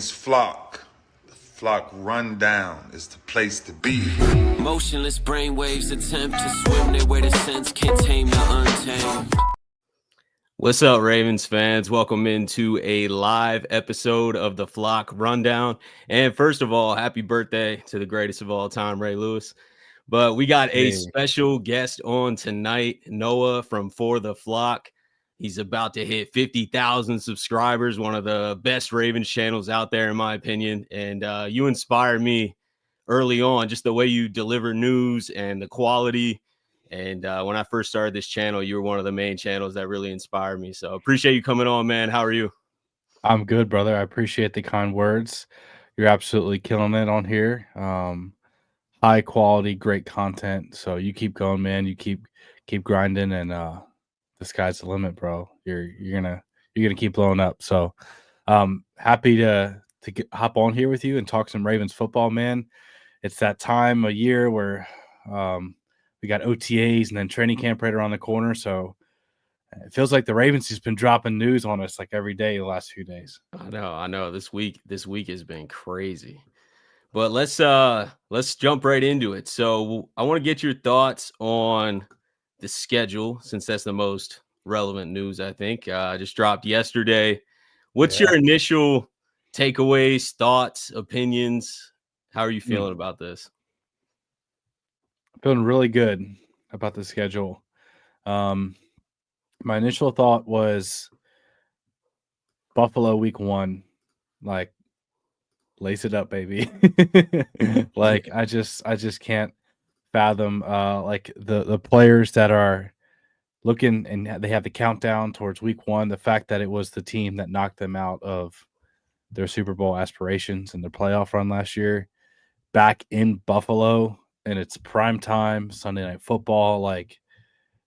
is Flock. The Flock Rundown is the place to be. Motionless brainwaves attempt to swim their way to sense, can't tame the untamed. What's up, Ravens fans? Welcome into a live episode of the Flock Rundown. And first of all, happy birthday to the greatest of all time, Ray Lewis. But we got a special guest on tonight, Noah from For the Flock. He's about to hit 50,000 subscribers, one of the best Ravens channels out there, in my opinion. And you inspired me early on, just the way you deliver news and the quality. And when I first started this channel, you were one of the main channels that really inspired me. So appreciate you coming on, man. How are you? I'm good, brother. I appreciate the kind words. You're absolutely killing it on here. High quality, great content. So you keep going, man. You keep grinding, and the sky's the limit, bro. You're gonna keep blowing up. So happy to hop on here with you and talk some Ravens football, man. It's that time of year where we got OTAs and then training camp right around the corner. So it feels like the Ravens has been dropping news on us like every day the last few days. I know. This week has been crazy. But let's jump right into it. So I want to get your thoughts on the schedule, since that's the most relevant news, I think. Just dropped yesterday. What's your initial takeaways, thoughts, opinions? How are you feeling about this? Feeling really good about the schedule. My initial thought was Buffalo week 1, like lace it up, baby. Like I just can't fathom like the players that are looking, and they have the countdown towards week 1, the fact that it was the team that knocked them out of their Super Bowl aspirations and their playoff run last year, back in Buffalo, and it's prime time Sunday Night Football. Like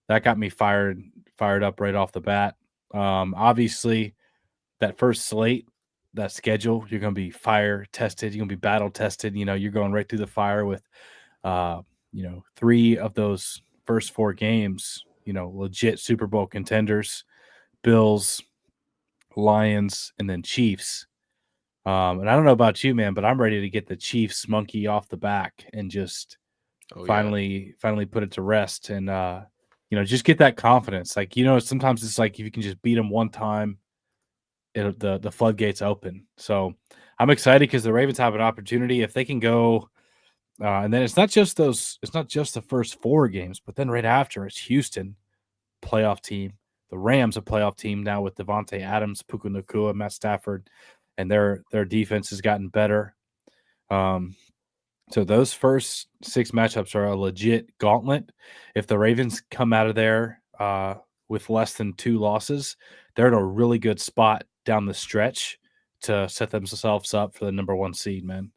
that got me fired up right off the bat. Obviously that first slate, that schedule, you're going to be fire tested. You're going to be battle tested. You know, you're going right through the fire with, 3 of those first 4 games, legit Super Bowl contenders, Bills, Lions, and then Chiefs. And I don't know about you, man, but I'm ready to get the Chiefs monkey off the back and just finally put it to rest. And, just get that confidence. Like, sometimes it's like if you can just beat them one time, the floodgates open. So I'm excited because the Ravens have an opportunity if they can go. And then it's not just the first 4 games, but then right after it's Houston, playoff team, the Rams, a playoff team now with Devontae Adams, Puka Nacua, Matt Stafford, and their defense has gotten better. So those first 6 matchups are a legit gauntlet. If the Ravens come out of there with less than 2 losses, they're in a really good spot down the stretch to set themselves up for the number 1 seed, man.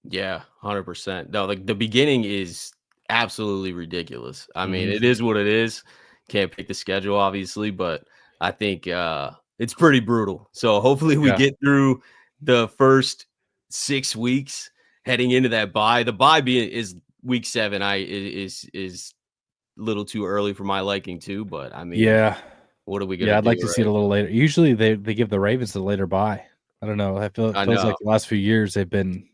Yeah, 100%. No, like the beginning is absolutely ridiculous. I mean, it is what it is. Can't pick the schedule, obviously, but I think it's pretty brutal. So hopefully we get through the first 6 weeks heading into that bye. The bye is week 7. Is a little too early for my liking too, but I mean, what are we gonna do? I'd like to see it a little later. Usually they give the Ravens a later bye. I don't know. It feels like the last few years they've been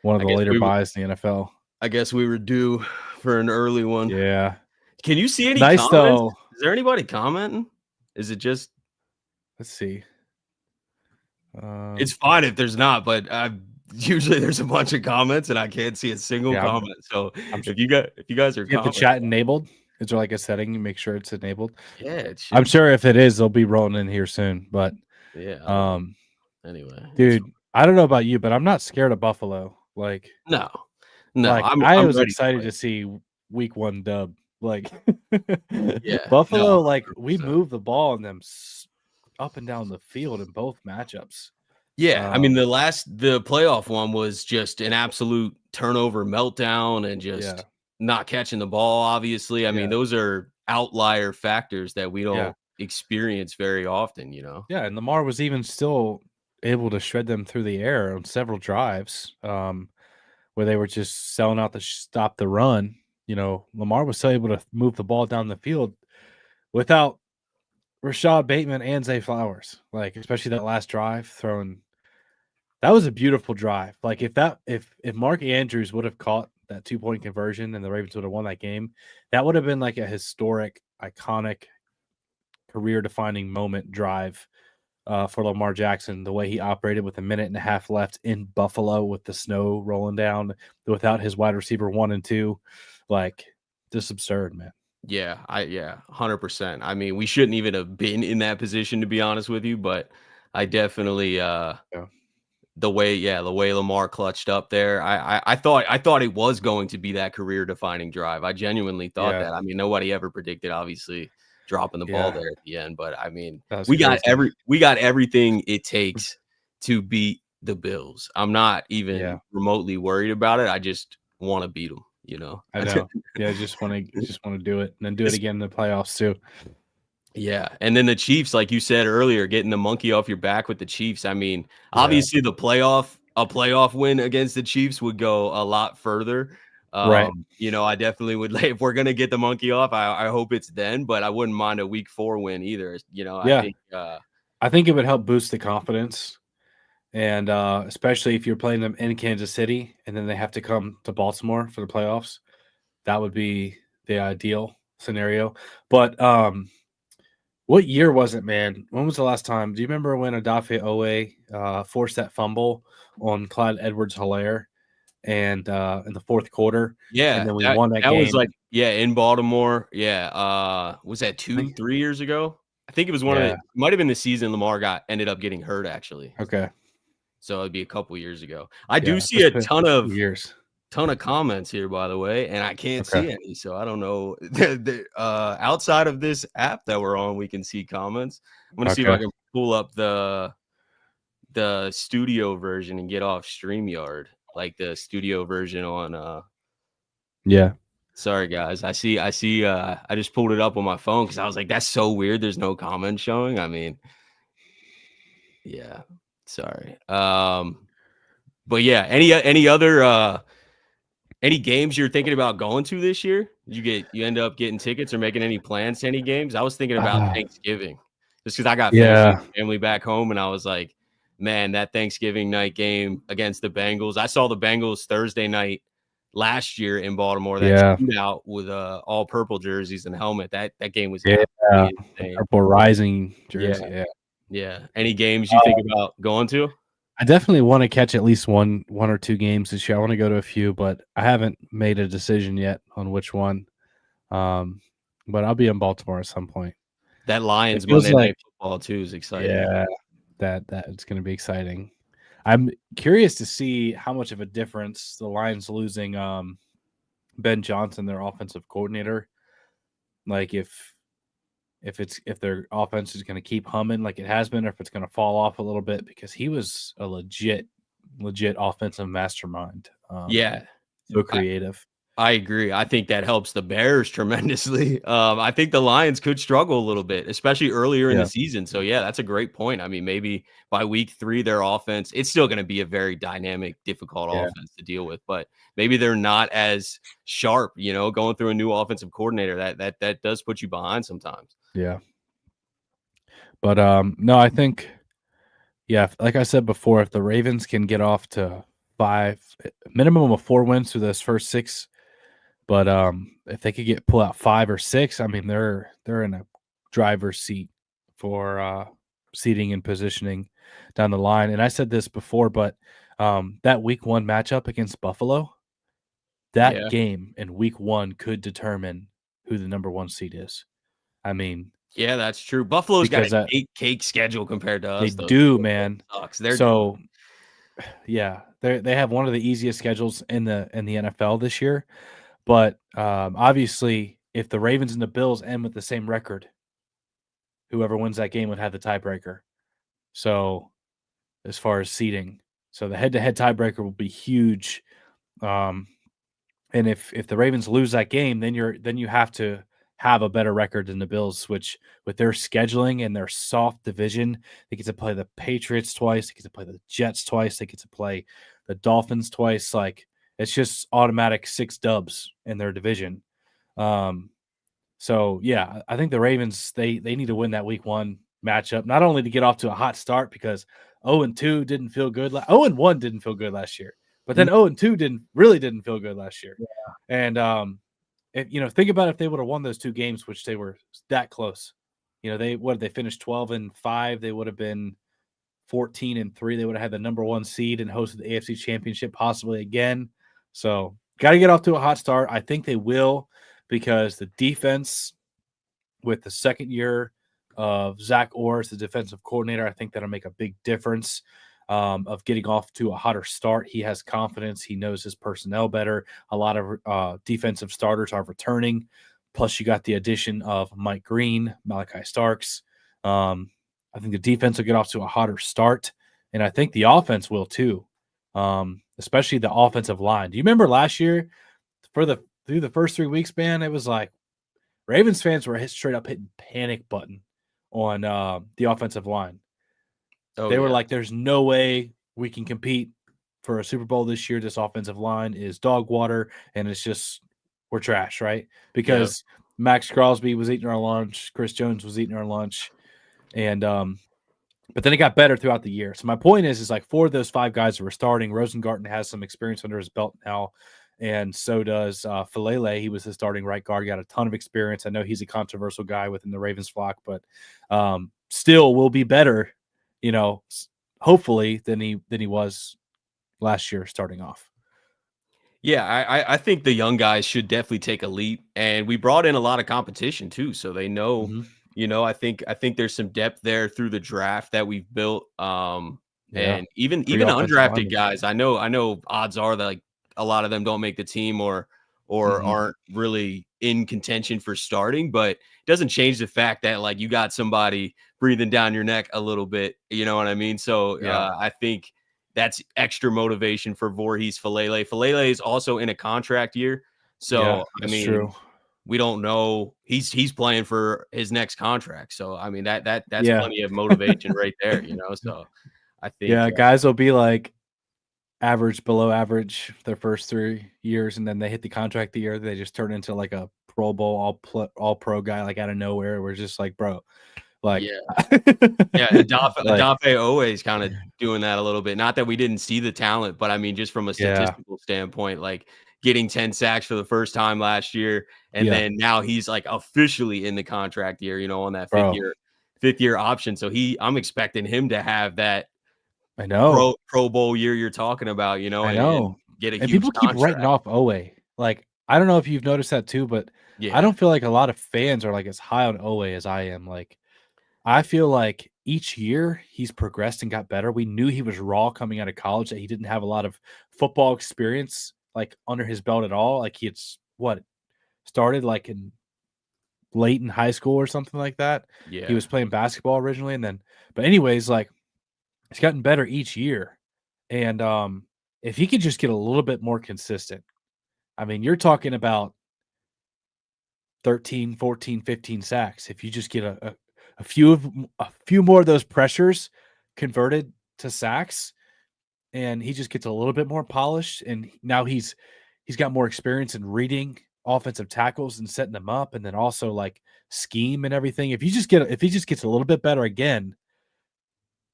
one of the later buys in the NFL. I guess we were due for an early one. Yeah. Can you see any comments? Though. Is there anybody commenting? Is it just? Let's see. It's fine if there's not, but usually there's a bunch of comments and I can't see a single comment. So if you guys are the chat enabled, is there like a setting you make sure it's enabled? Yeah, I'm sure if it is, they'll be rolling in here soon. But anyway, dude, I don't know about you, but I'm not scared of Buffalo. Like no. Like, I was excited to see week 1 dub. Like Buffalo, like 100%. We moved the ball on them up and down the field in both matchups. Yeah, I mean the playoff one was just an absolute turnover meltdown and just not catching the ball. Obviously, I mean those are outlier factors that we don't experience very often. Yeah, and Lamar was even still able to shred them through the air on several drives. Where they were just selling out to stop the run. Lamar was still able to move the ball down the field without Rashad Bateman and Zay Flowers. Like, especially that last drive, throwing That was a beautiful drive. Like if Mark Andrews would have caught that 2-point conversion and the Ravens would have won that game, that would have been like a historic, iconic, career-defining moment drive for Lamar Jackson. The way he operated with a minute and a half left in Buffalo with the snow rolling down without his wide receiver 1 and 2, like just absurd, man. Yeah, 100%. I mean, we shouldn't even have been in that position, to be honest with you, but I definitely the way Lamar clutched up there, I thought it was going to be that career defining drive. I genuinely thought Yeah. that. I mean, nobody ever predicted, obviously, dropping the ball Yeah. there at the end, but I mean, That was we got crazy. everything it takes to beat the Bills. I'm not even remotely worried about it. I just want to beat them, you know. I know. Yeah, just want to do it and then do it again in the playoffs too. Yeah, and then the Chiefs, like you said earlier, getting the monkey off your back with the Chiefs. I mean, obviously a playoff win against the Chiefs would go a lot further. Right. You know, I definitely would if we're gonna get the monkey off, I hope it's then, but I wouldn't mind a week 4 win either. You know, Yeah. I think it would help boost the confidence. And especially if you're playing them in Kansas City and then they have to come to Baltimore for the playoffs, that would be the ideal scenario. But what year was it, man? When was the last time? Do you remember when Odafe Owe forced that fumble on Clyde Edwards-Helaire and in the fourth quarter? yeah, And then we won that that game. was like in Baltimore. Yeah. Was that 2-3 years ago? I think it was it might have been the season Lamar ended up getting hurt, actually. Okay. So it'd be a couple years ago. I do see a ton of comments here, by the way, and I can't see any. So I don't know. Outside of this app that we're on, we can see comments. I'm gonna see if I can pull up the studio version and get off StreamYard, like the studio version on. Yeah. Sorry guys. I see. I just pulled it up on my phone because I was like, that's so weird. There's no comments showing. I mean, yeah. Sorry. But yeah, any other any games you're thinking about going to this year? You end up getting tickets or making any plans to any games? I was thinking about Thanksgiving just because I got family back home, and I was like, man, that Thanksgiving night game against the Bengals. I saw the Bengals Thursday night last year in Baltimore. That shootout with all purple jerseys and helmet. That game was insane. Purple Rising jersey. Yeah. Any games you think about going to? I definitely want to catch at least one or two games this year. I want to go to a few, but I haven't made a decision yet on which one. But I'll be in Baltimore at some point. That Lions Monday Night Football too is exciting. Yeah, that it's going to be exciting. I'm curious to see how much of a difference the Lions losing Ben Johnson, their offensive coordinator, like if their offense is going to keep humming like it has been, or if it's going to fall off a little bit, because he was a legit offensive mastermind. So creative. I agree. I think that helps the Bears tremendously. I think the Lions could struggle a little bit, especially earlier in the season. So yeah, that's a great point. I mean, maybe by week 3, their offense, it's still going to be a very dynamic, difficult offense to deal with, but maybe they're not as sharp, you know, going through a new offensive coordinator. That does put you behind sometimes. Yeah. But no, I think, like I said before, if the Ravens can get off to minimum of 4 wins through those first 6, but if they could pull out 5 or 6, I mean, they're in a driver's seat for seating and positioning down the line. And I said this before, but that week 1 matchup against Buffalo, that game in week 1 could determine who the number 1 seed is. I mean, yeah, that's true. Buffalo's got a cake schedule compared to us. They do, man. So, yeah, they have one of the easiest schedules in the NFL this year. But obviously, if the Ravens and the Bills end with the same record, whoever wins that game would have the tiebreaker. So, as far as seeding, so the head-to-head tiebreaker will be huge. And if the Ravens lose that game, then you have to have a better record than the Bills, which with their scheduling and their soft division, they get to play the Patriots twice, they get to play the Jets twice, they get to play the Dolphins twice. Like, it's just automatic 6 dubs in their division. So yeah, I think the Ravens, they need to win that week 1 matchup, not only to get off to a hot start, because 0-2 didn't feel good. 0-1 didn't feel good last year, but then 0-2 didn't feel good last year. And think about if they would have won those 2 games, which they were that close. They finished 12-5. They would have been 14-3. They would have had the number 1 seed and hosted the AFC Championship possibly again. So got to get off to a hot start. I think they will, because the defense, with the second year of Zach Orr as the defensive coordinator, I think that'll make a big difference of getting off to a hotter start. He has confidence. He knows his personnel better. A lot of defensive starters are returning. Plus, you got the addition of Mike Green, Malachi Starks. I think the defense will get off to a hotter start, and I think the offense will too, especially the offensive line. Do you remember last year through the first 3 weeks, man? It was like Ravens fans were straight up hitting panic button on the offensive line. They were like, there's no way we can compete for a Super Bowl this year. This offensive line is dog water, and it's just we're trash, right? Because Max Crosby was eating our lunch. Chris Jones was eating our lunch. And but then it got better throughout the year. So my point is like 4 of those 5 guys that were starting, Rosengarten has some experience under his belt now, and so does Falele. He was the starting right guard. He got a ton of experience. I know he's a controversial guy within the Ravens flock, but still will be better, hopefully than he was last year starting off. Yeah, I think the young guys should definitely take a leap, and we brought in a lot of competition too, so they know. Mm-hmm. I think there's some depth there through the draft that we've built. And even undrafted guys, I know odds are that like a lot of them don't make the team or aren't really in contention for starting, but it doesn't change the fact that like you got somebody breathing down your neck a little bit. You know what I mean? So I think that's extra motivation for Vorhees Falele. Falele is also in a contract year. So true. We don't know. He's playing for his next contract. So I mean that's plenty of motivation right there, So I think guys will be like average, below average their first 3 years, and then they hit the contract the year they just turn into like a Pro Bowl all pro guy like out of nowhere. We're just like, bro. Like Odafe always kind of doing that a little bit. Not that we didn't see the talent, but I mean just from a statistical standpoint, like getting 10 sacks for the first time last year, and then now he's like officially in the contract year, on that fifth year option. So I'm expecting him to have that Pro Bowl year you're talking about, I know. And get a huge people contract. Keep writing off Owe. Like I don't know if you've noticed that too, but I don't feel like a lot of fans are like as high on Owe as I am. Like I feel like each year he's progressed and got better. We knew he was raw coming out of college, that he didn't have a lot of football experience like under his belt at all. Like he had started like in late in high school or something like that. Yeah. He was playing basketball originally, but anyways, like he's gotten better each year. And if he could just get a little bit more consistent, I mean, you're talking about 13, 14, 15 sacks. If you just get a few more of those pressures converted to sacks, and he just gets a little bit more polished, and now he's got more experience in reading offensive tackles and setting them up, and then also like scheme and everything. If he just gets a little bit better again,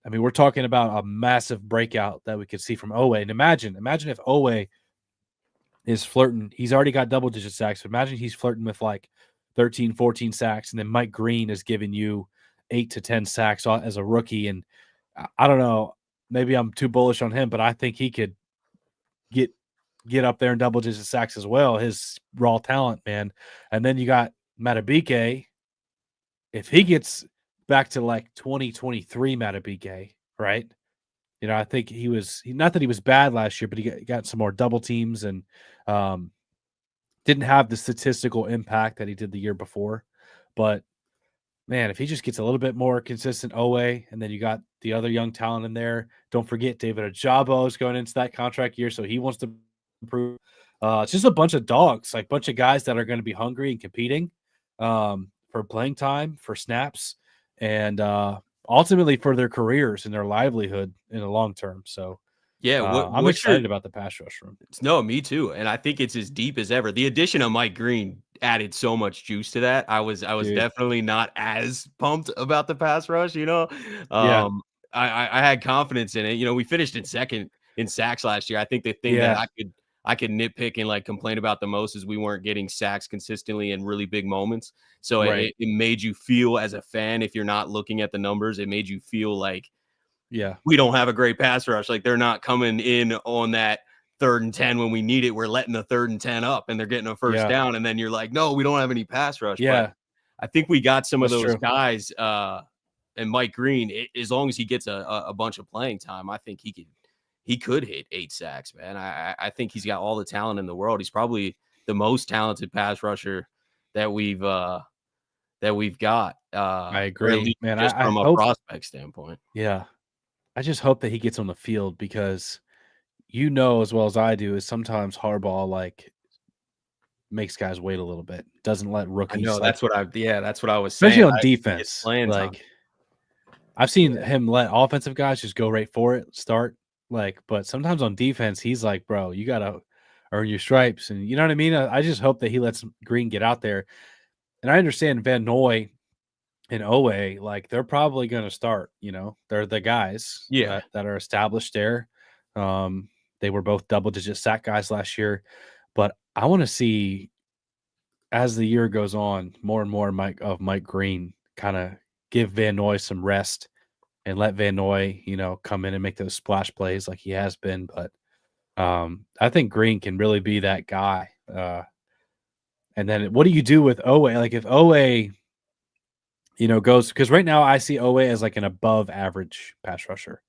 I mean, we're talking about a massive breakout that we could see from Owe. And imagine if Owe is flirting. He's already got double-digit sacks. But imagine he's flirting with like 13, 14 sacks, and then Mike Green is giving you 8 to 10 sacks as a rookie. And I don't know, maybe I'm too bullish on him, but I think he could get up there in double-digit sacks as well. His raw talent, man. And then you got Matabike. If he gets back to like 2023 Matabike, right? I think he was not that he was bad last year, but he got some more double teams and didn't have the statistical impact that he did the year before. But man, if he just gets a little bit more consistent Owe, and then you got the other young talent in there. Don't forget David Ojabo is going into that contract year, so he wants to improve. It's just a bunch of dogs, like a bunch of guys that are going to be hungry and competing for playing time, for snaps, and ultimately for their careers and their livelihood in the long term. So I'm excited about the pass rush room. No, me too. And I think it's as deep as ever. The addition of Mike Green added so much juice to that. I was definitely not as pumped about the pass rush, I had confidence in it. You know, we finished in second in sacks last year. I think the thing that I could nitpick and like complain about the most is we weren't getting sacks consistently in really big moments. So Right. it made you feel as a fan, if you're not looking at the numbers, it made you feel like Yeah. we don't have a great pass rush. Like they're not coming in on that 3rd and 10 when we need it. We're letting the 3rd and 10 up and they're getting a first Yeah. down. And then you're like, no, we don't have any pass rush. But Yeah. I think we got some of That's those true. guys. And Mike Green, as long as he gets a bunch of playing time, I think he could hit 8 sacks, man. I think he's got all the talent in the world. He's probably the most talented pass rusher that we've got. I Or at agree, least man. just I from a hope, prospect standpoint. yeah, I just hope that he gets on the field because you know as well as I do is sometimes Harbaugh like makes guys wait a little bit, doesn't let I rookies know like, that's what I was especially saying. on I think he gets defense. playing time. Like I've seen him let offensive guys just go right for it, start like, but sometimes on defense he's like, bro, you gotta earn your stripes, and you know what I mean. I just hope that he lets Green get out there, and I understand Van Noy and Owe, like they're probably going to start. You know, they're the guys Yeah. that are established there. They were both double-digit sack guys last year, but I want to see as the year goes on, more and more Mike Green kind of give Van Noy some rest and let Van Noy, you know, come in and make those splash plays like he has been. But I think Green can really be that guy. And then what do you do with Owe? Like if Owe, you know, goes because right now I see Owe as like an above average pass rusher.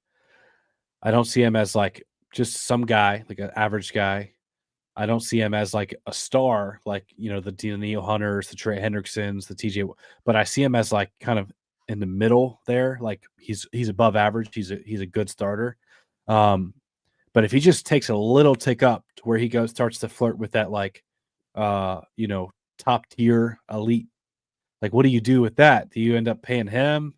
I don't see him as like just some guy, like an average guy. I don't see him as like a star, like, you know, the Daniil Hunters, the Trey Hendricksons, the TJ, but I see him as like kind of in the middle there. Like he's above average. He's a good starter. Um, but if he just takes a little tick up to where he starts to flirt with that, like, you know, top tier elite, like, what do you do with that? Do you end up paying him?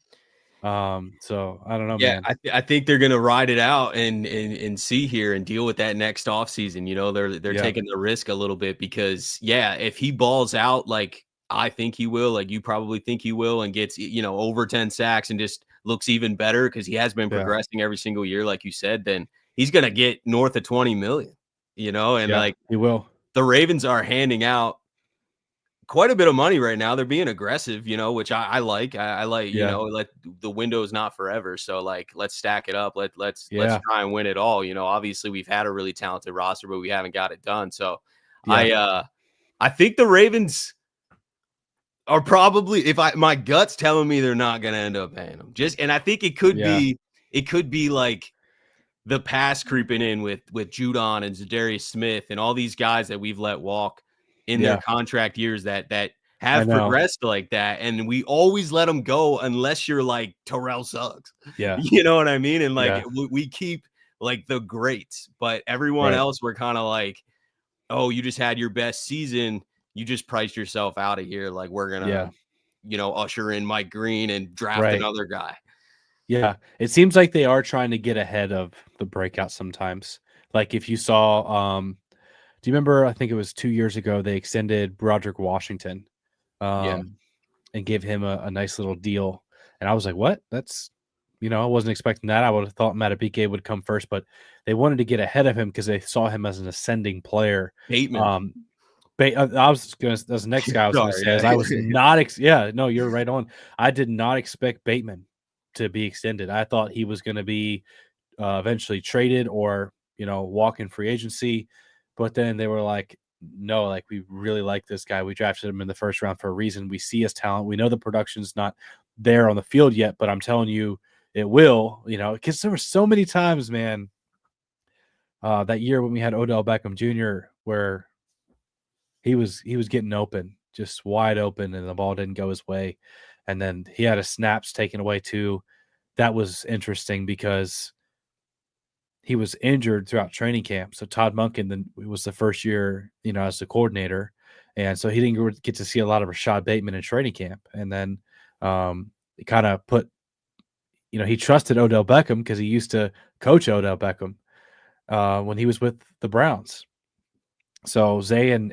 So I don't know, Yeah, man. I think they're gonna ride it out and see here and deal with that next offseason. You know, they're Yeah. taking the risk a little bit because yeah, if he balls out like I think he will, like you probably think he will, and gets you know over 10 sacks and just looks even better because he has been Yeah. progressing every single year, like you said, then he's gonna get north of 20 million, you know, and Yeah, like he will. the Ravens are handing out quite a bit of money right now. They're being aggressive, you know, which I like. I like, you Yeah. know, let the window is not forever. So like let's stack it up. Let's Yeah. try and win it all. You know, obviously we've had a really talented roster, but we haven't got it done. So Yeah. I think the Ravens are probably if my gut's telling me they're not gonna end up paying them. Just and I think it could Yeah. be like the pass creeping in with Judon and Zadarius Smith and all these guys that we've let walk in their Yeah. contract years that I have know. progressed like that, and we always let them go unless you're like Terrell Suggs. Yeah. You know what I mean? And like Yeah. we keep like the greats, but everyone Right. else we're kind of like, oh, you just had your best season, you just priced yourself out of here. Like we're gonna, Yeah. you know, usher in Mike Green and draft Right. another guy. Yeah. It seems like they are trying to get ahead of the breakout sometimes. Like if you saw, do you remember, I think it was 2 years ago, they extended Broderick Washington Yeah. and gave him a nice little deal. And I was like, what? That's, you know, I wasn't expecting that. I would have thought Matabike would come first, but they wanted to get ahead of him because they saw him as an ascending player. Bateman. I was going to, that's the next guy I was going to Sorry, say, is yeah. I was not, yeah, no, you're right on. I did not expect Bateman to be extended. I thought he was going to be eventually traded or, you know, walk in free agency. But then they were like, no, like we really like this guy. We drafted him in the first round for a reason. We see his talent. We know the production's not there on the field yet, but I'm telling you, it will, you know, because there were so many times, man, that year when we had Odell Beckham Jr., where he was getting open, just wide open, and the ball didn't go his way. And then he had his snaps taken away too. That was interesting because he was injured throughout training camp. So Todd Monken then was the first year, you know, as the coordinator. And so he didn't get to see a lot of Rashad Bateman in training camp. And then it kind of put, you know, he trusted Odell Beckham because he used to coach Odell Beckham when he was with the Browns. So Zay and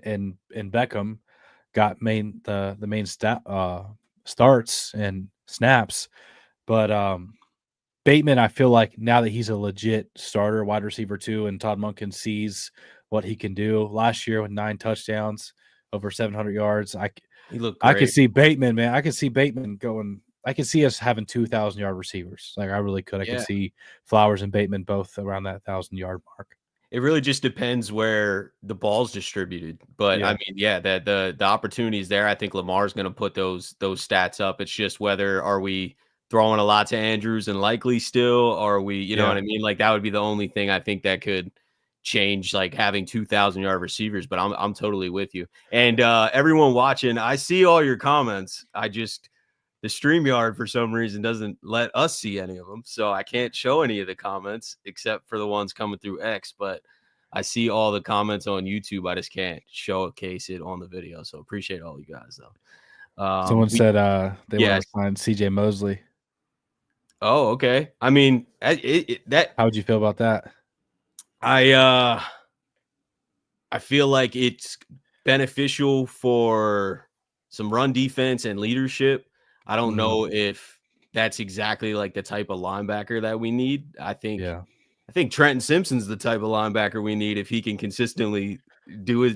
Beckham got the main starts and snaps, but Bateman, I feel like now that he's a legit starter, wide receiver 2, and Todd Monken sees what he can do. Last year with 9 touchdowns, over 700 yards, He looked I could great. see Bateman, man. I could see Bateman going. I could see us having 2,000-yard receivers. Like I really could. I could Yeah. see Flowers and Bateman both around that 1,000-yard mark. It really just depends where the ball's distributed. But I Yeah. mean, yeah, the opportunity is there. I think Lamar's going to put those stats up. It's just whether are we throwing a lot to Andrews and Likely still, or are we, you know Yeah. what I mean? Like that would be the only thing I think that could change, like having 2,000-yard receivers. But I'm totally with you. And everyone watching, I see all your comments. The StreamYard for some reason doesn't let us see any of them. So I can't show any of the comments except for the ones coming through X, but I see all the comments on YouTube. I just can't showcase it on the video. So appreciate all you guys though. Someone said they yes. want to sign CJ Mosley. Oh, okay. I mean, that How would you feel about that? I feel like it's beneficial for some run defense and leadership. I don't know if that's exactly like the type of linebacker that we need. I think Trenton Simpson's the type of linebacker we need if he can consistently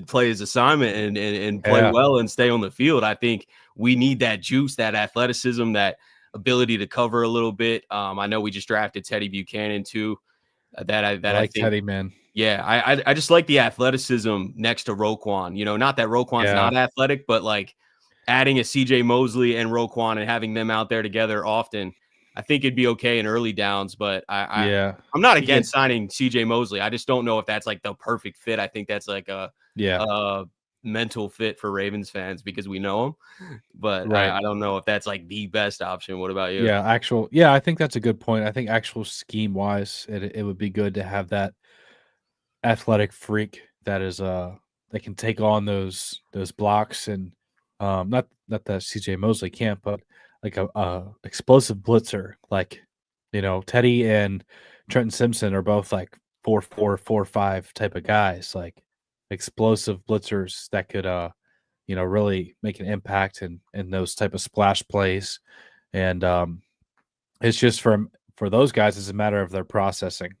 play his assignment and play well and stay on the field. I think we need that juice, that athleticism, that ability to cover a little bit. I know we just drafted Teddy Buchanan too. I like I think, Teddy, man. Yeah, I just like the athleticism next to Roquan. You know, not that Roquan's not athletic, but like adding a CJ Mosley and Roquan and having them out there together often, I think it'd be okay in early downs. But I'm not against signing CJ Mosley. I just don't know if that's like the perfect fit. I think that's like a mental fit for Ravens fans because we know him. But I don't know if that's like the best option. What about you? Yeah, I think that's a good point. I think actual scheme wise, it would be good to have that athletic freak that can take on those blocks and not that CJ Mosley can't, but like a explosive blitzer. Like, you know, Teddy and Trenton Simpson are both like 4-4, 4-5 type of guys, like explosive blitzers that could really make an impact in those type of splash plays. And it's just for those guys, it's a matter of their processing.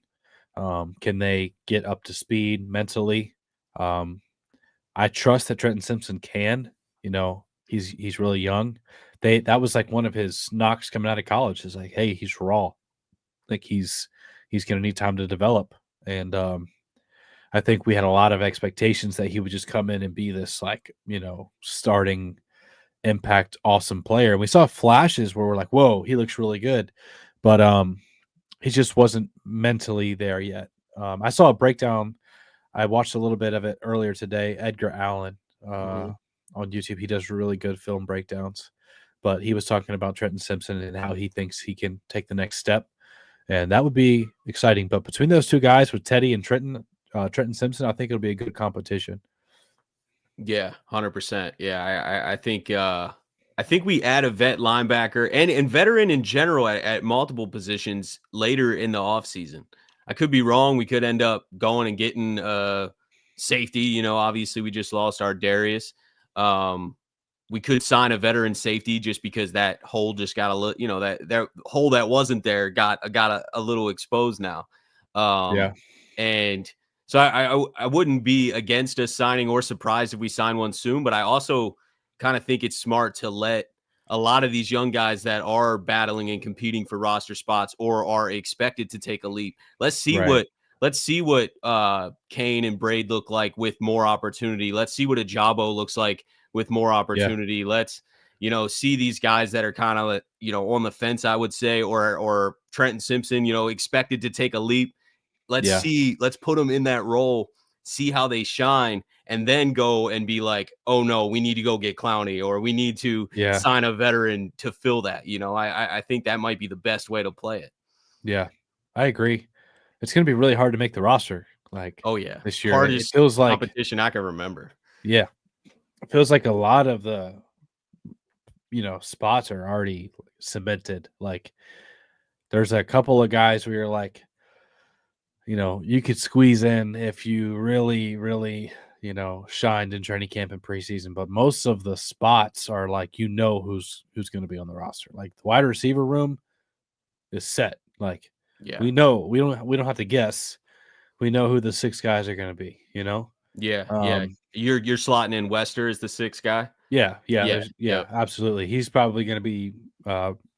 Can they get up to speed mentally? I trust that Trenton Simpson can. You know, he's really young. That was like one of his knocks coming out of college is like, hey, he's raw. Like he's going to need time to develop. And I think we had a lot of expectations that he would just come in and be this like, starting impact awesome player. And we saw flashes where we're like, whoa, he looks really good. But he just wasn't mentally there yet. I saw a breakdown. I watched a little bit of it earlier today. Edgar Allen on YouTube. He does really good film breakdowns, but he was talking about Trenton Simpson and how he thinks he can take the next step, and that would be exciting. But between those two guys, with Teddy and Trenton Simpson, I think it'll be a good competition. Yeah, 100%. Yeah, I think we add a vet linebacker and veteran in general at multiple positions later in the offseason. I could be wrong. We could end up going and getting safety. You know, obviously we just lost our Darius. We could sign a veteran safety just because that hole just got a little, that hole that wasn't there got a little exposed now. And so I wouldn't be against us signing or surprised if we sign one soon, but I also kind of think it's smart to let a lot of these young guys that are battling and competing for roster spots or are expected to take a leap. Let's see what Kane and Braid look like with more opportunity. Let's see what Ajabo looks like with more opportunity. Yeah. Let's, see these guys that are kind of, on the fence, I would say, or Trenton Simpson, expected to take a leap. Let's put them in that role, see how they shine, and then go and be like, oh no, we need to go get Clowney, or we need to sign a veteran to fill that. I think that might be the best way to play it. Yeah, I agree. It's going to be really hard to make the roster. Like, oh yeah, this year hardest it feels like competition I can remember. Yeah, it feels like a lot of the spots are already cemented. Like, there's a couple of guys where you're like, you could squeeze in if you really, really, shined in training camp and preseason. But most of the spots are like, who's going to be on the roster. Like the wide receiver room is set Like Yeah. we know we don't have to guess. We know who the 6 guys are going to be. You know. Yeah. Yeah. Um, You're slotting in Wester as the 6th guy. yeah, Yeah. Yep. absolutely. He's probably going to be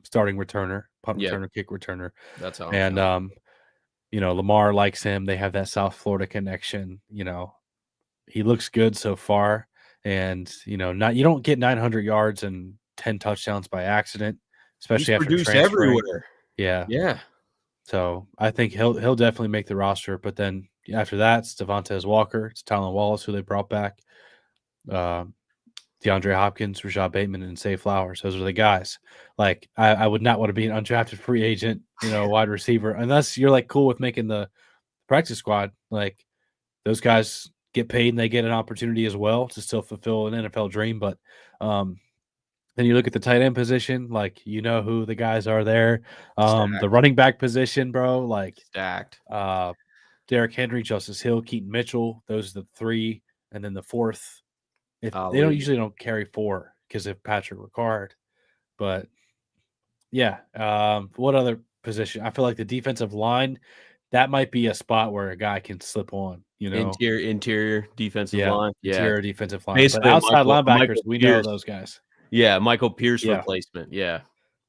starting returner, punt Yep. returner, kick returner, That's how I'm and feeling. Lamar likes him. They have that South Florida connection. He looks good so far, and not you don't get 900 yards and 10 touchdowns by accident, He's especially after produced transferring. everywhere. Yeah, Yeah. so I think he'll definitely make the roster. But then after that, it's Devontae Walker, it's Tylan Wallace who they brought back, DeAndre Hopkins, Rashad Bateman, and Say Flowers. Those are the guys. Like I would not want to be an undrafted free agent, wide receiver, unless you're like cool with making the practice squad. Like those guys get paid and they get an opportunity as well to still fulfill an NFL dream. But then you look at the tight end position, like who the guys are there. The running back position, bro, like Stacked. Derrick Henry, Justice Hill, Keaton Mitchell. Those are the 3, and then the 4th. If they don't carry 4 because of Patrick Ricard. But yeah, what other position? I feel like the defensive line, that might be a spot where a guy can slip on. Interior defensive line. Yeah. Interior defensive line. Basically, but outside Michael linebackers, we know Pierce. those guys. Yeah, Michael Pierce Yeah. replacement. Yeah.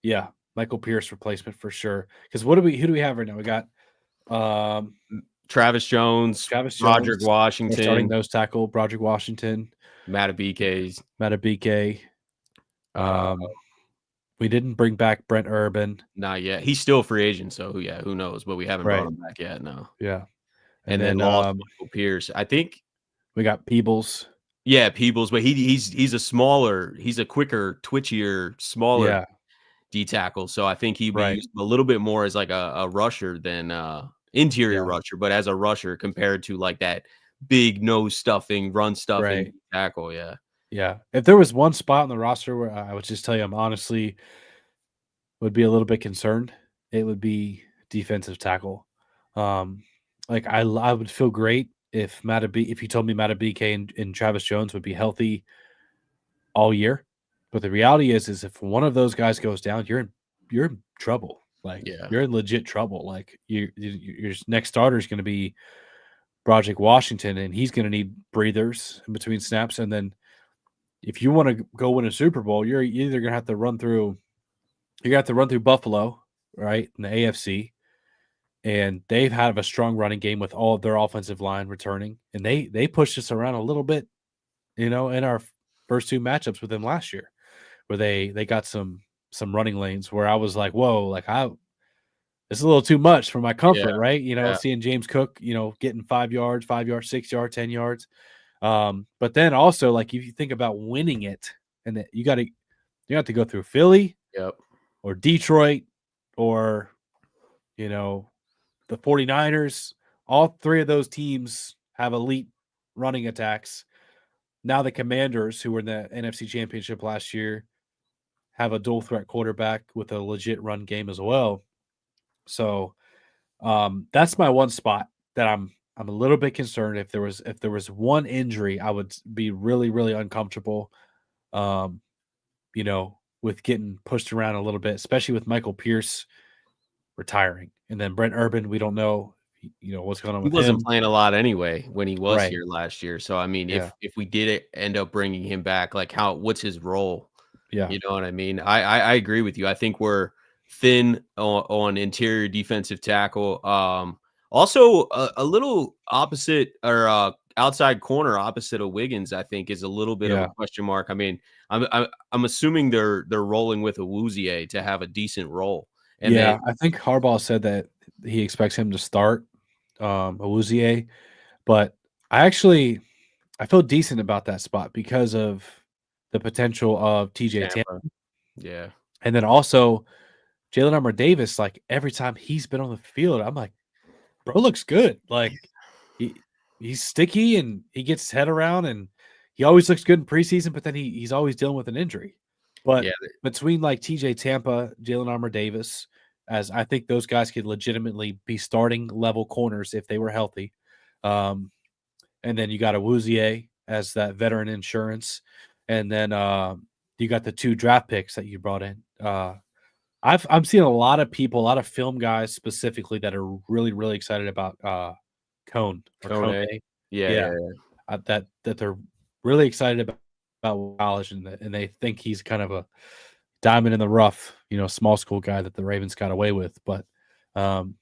Yeah, Michael Pierce replacement for sure. Because who do we have right now? We got Travis Jones, Broderick Washington, starting nose tackle, Broderick Washington, Matabike. We didn't bring back Brent Urban. Not yet. He's still a free agent, so yeah, who knows? But we haven't brought him back yet. No. Yeah, and then lost Michael Pierce. I think we got Peebles. Yeah, Peebles, but he's a quicker, twitchier, smaller D tackle. So I think he'd be used a little bit more as like a rusher than interior rusher, but as a rusher compared to like that big nose stuffing, run stuffing tackle. Yeah. Yeah. If there was one spot on the roster where I would just tell you I'm honestly would be a little bit concerned, it would be defensive tackle. Like I would feel great if you told me Matabike and Travis Jones would be healthy all year. But the reality is if one of those guys goes down, you're in trouble. Like you're in legit trouble. Like your next starter is going to be Broderick Washington, and he's going to need breathers in between snaps. And then if you want to go win a Super Bowl, you're either going to have to run through Buffalo, right, in the AFC. And they've had a strong running game with all of their offensive line returning. And they pushed us around a little bit, in our first 2 matchups with them last year, where they got some running lanes where I was like, whoa, like it's a little too much for my comfort, right? Seeing James Cook, getting 5 yards, 6 yards, 10 yards. But then also, like, if you think about winning it, and that you have to go through Philly, or Detroit, or the 49ers. All 3 of those teams have elite running attacks. Now the Commanders, who were in the NFC Championship last year, have a dual threat quarterback with a legit run game as well. So that's my one spot that I'm a little bit concerned. If there was one injury, I would be really, really uncomfortable. With getting pushed around a little bit, especially with Michael Pierce retiring, and then Brent Urban. We don't know, what's going on with him. He wasn't playing a lot anyway when he was here last year. So I mean, if we did end up bringing him back, like what's his role? Yeah, you know what I mean. I agree with you. I think we're thin on interior defensive tackle. Also a little opposite or outside corner opposite of Wiggins, I think, is a little bit of a question mark. I mean, I'm assuming they're rolling with Awuzie to have a decent role. And I think Harbaugh said that he expects him to start Awuzie, but I feel decent about that spot because of the potential of TJ Tampa. Yeah. And then also Jalen Armour-Davis, like every time he's been on the field, I'm like, bro looks good. Like he's sticky and he gets his head around and he always looks good in preseason, but then he's always dealing with an injury. But between like TJ Tampa, Jalen Armour-Davis, as I think those guys could legitimately be starting level corners if they were healthy. And then you got Awuzie as that veteran insurance. And then you got the 2 draft picks that you brought in. I'm seeing a lot of people, a lot of film guys specifically that are really, really excited about Cone or Kone. Kone. Yeah, Yeah, yeah, yeah. that they're really excited about college, and they think he's kind of a diamond in the rough, small school guy that the Ravens got away with. But um,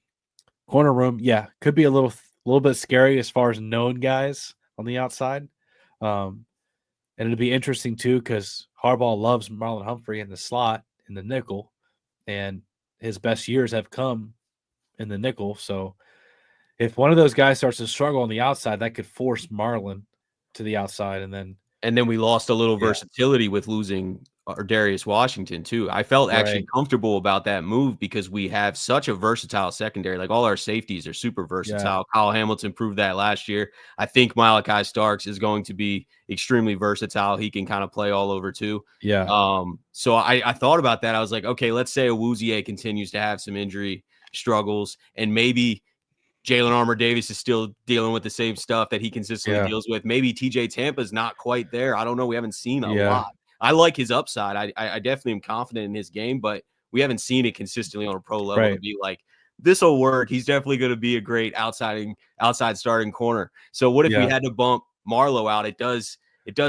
corner room, yeah, could be a little bit scary as far as known guys on the outside. And it'll be interesting too because Harbaugh loves Marlon Humphrey in the slot in the nickel, and his best years have come in the nickel. So if one of those guys starts to struggle on the outside, that could force Marlon to the outside, and then And then we lost a little Yeah. versatility with losing Darius Washington too. I felt actually Right. comfortable about that move because we have such a versatile secondary. Like all our safeties are super versatile. Kyle Hamilton proved that last year. I think Malachi Starks is going to be extremely versatile. He can kind of play all over too. Yeah. So I thought about that. I was like, okay, let's say Awuzie continues to have some injury struggles, and maybe Jalen Armour Davis is still dealing with the same stuff that he consistently deals with. Maybe TJ Tampa's not quite there. I don't know. We haven't seen a lot. I like his upside. I definitely am confident in his game, but we haven't seen it consistently on a pro level to be like, this will work. He's definitely going to be a great outside starting corner. So what if we had to bump Marlowe out? It does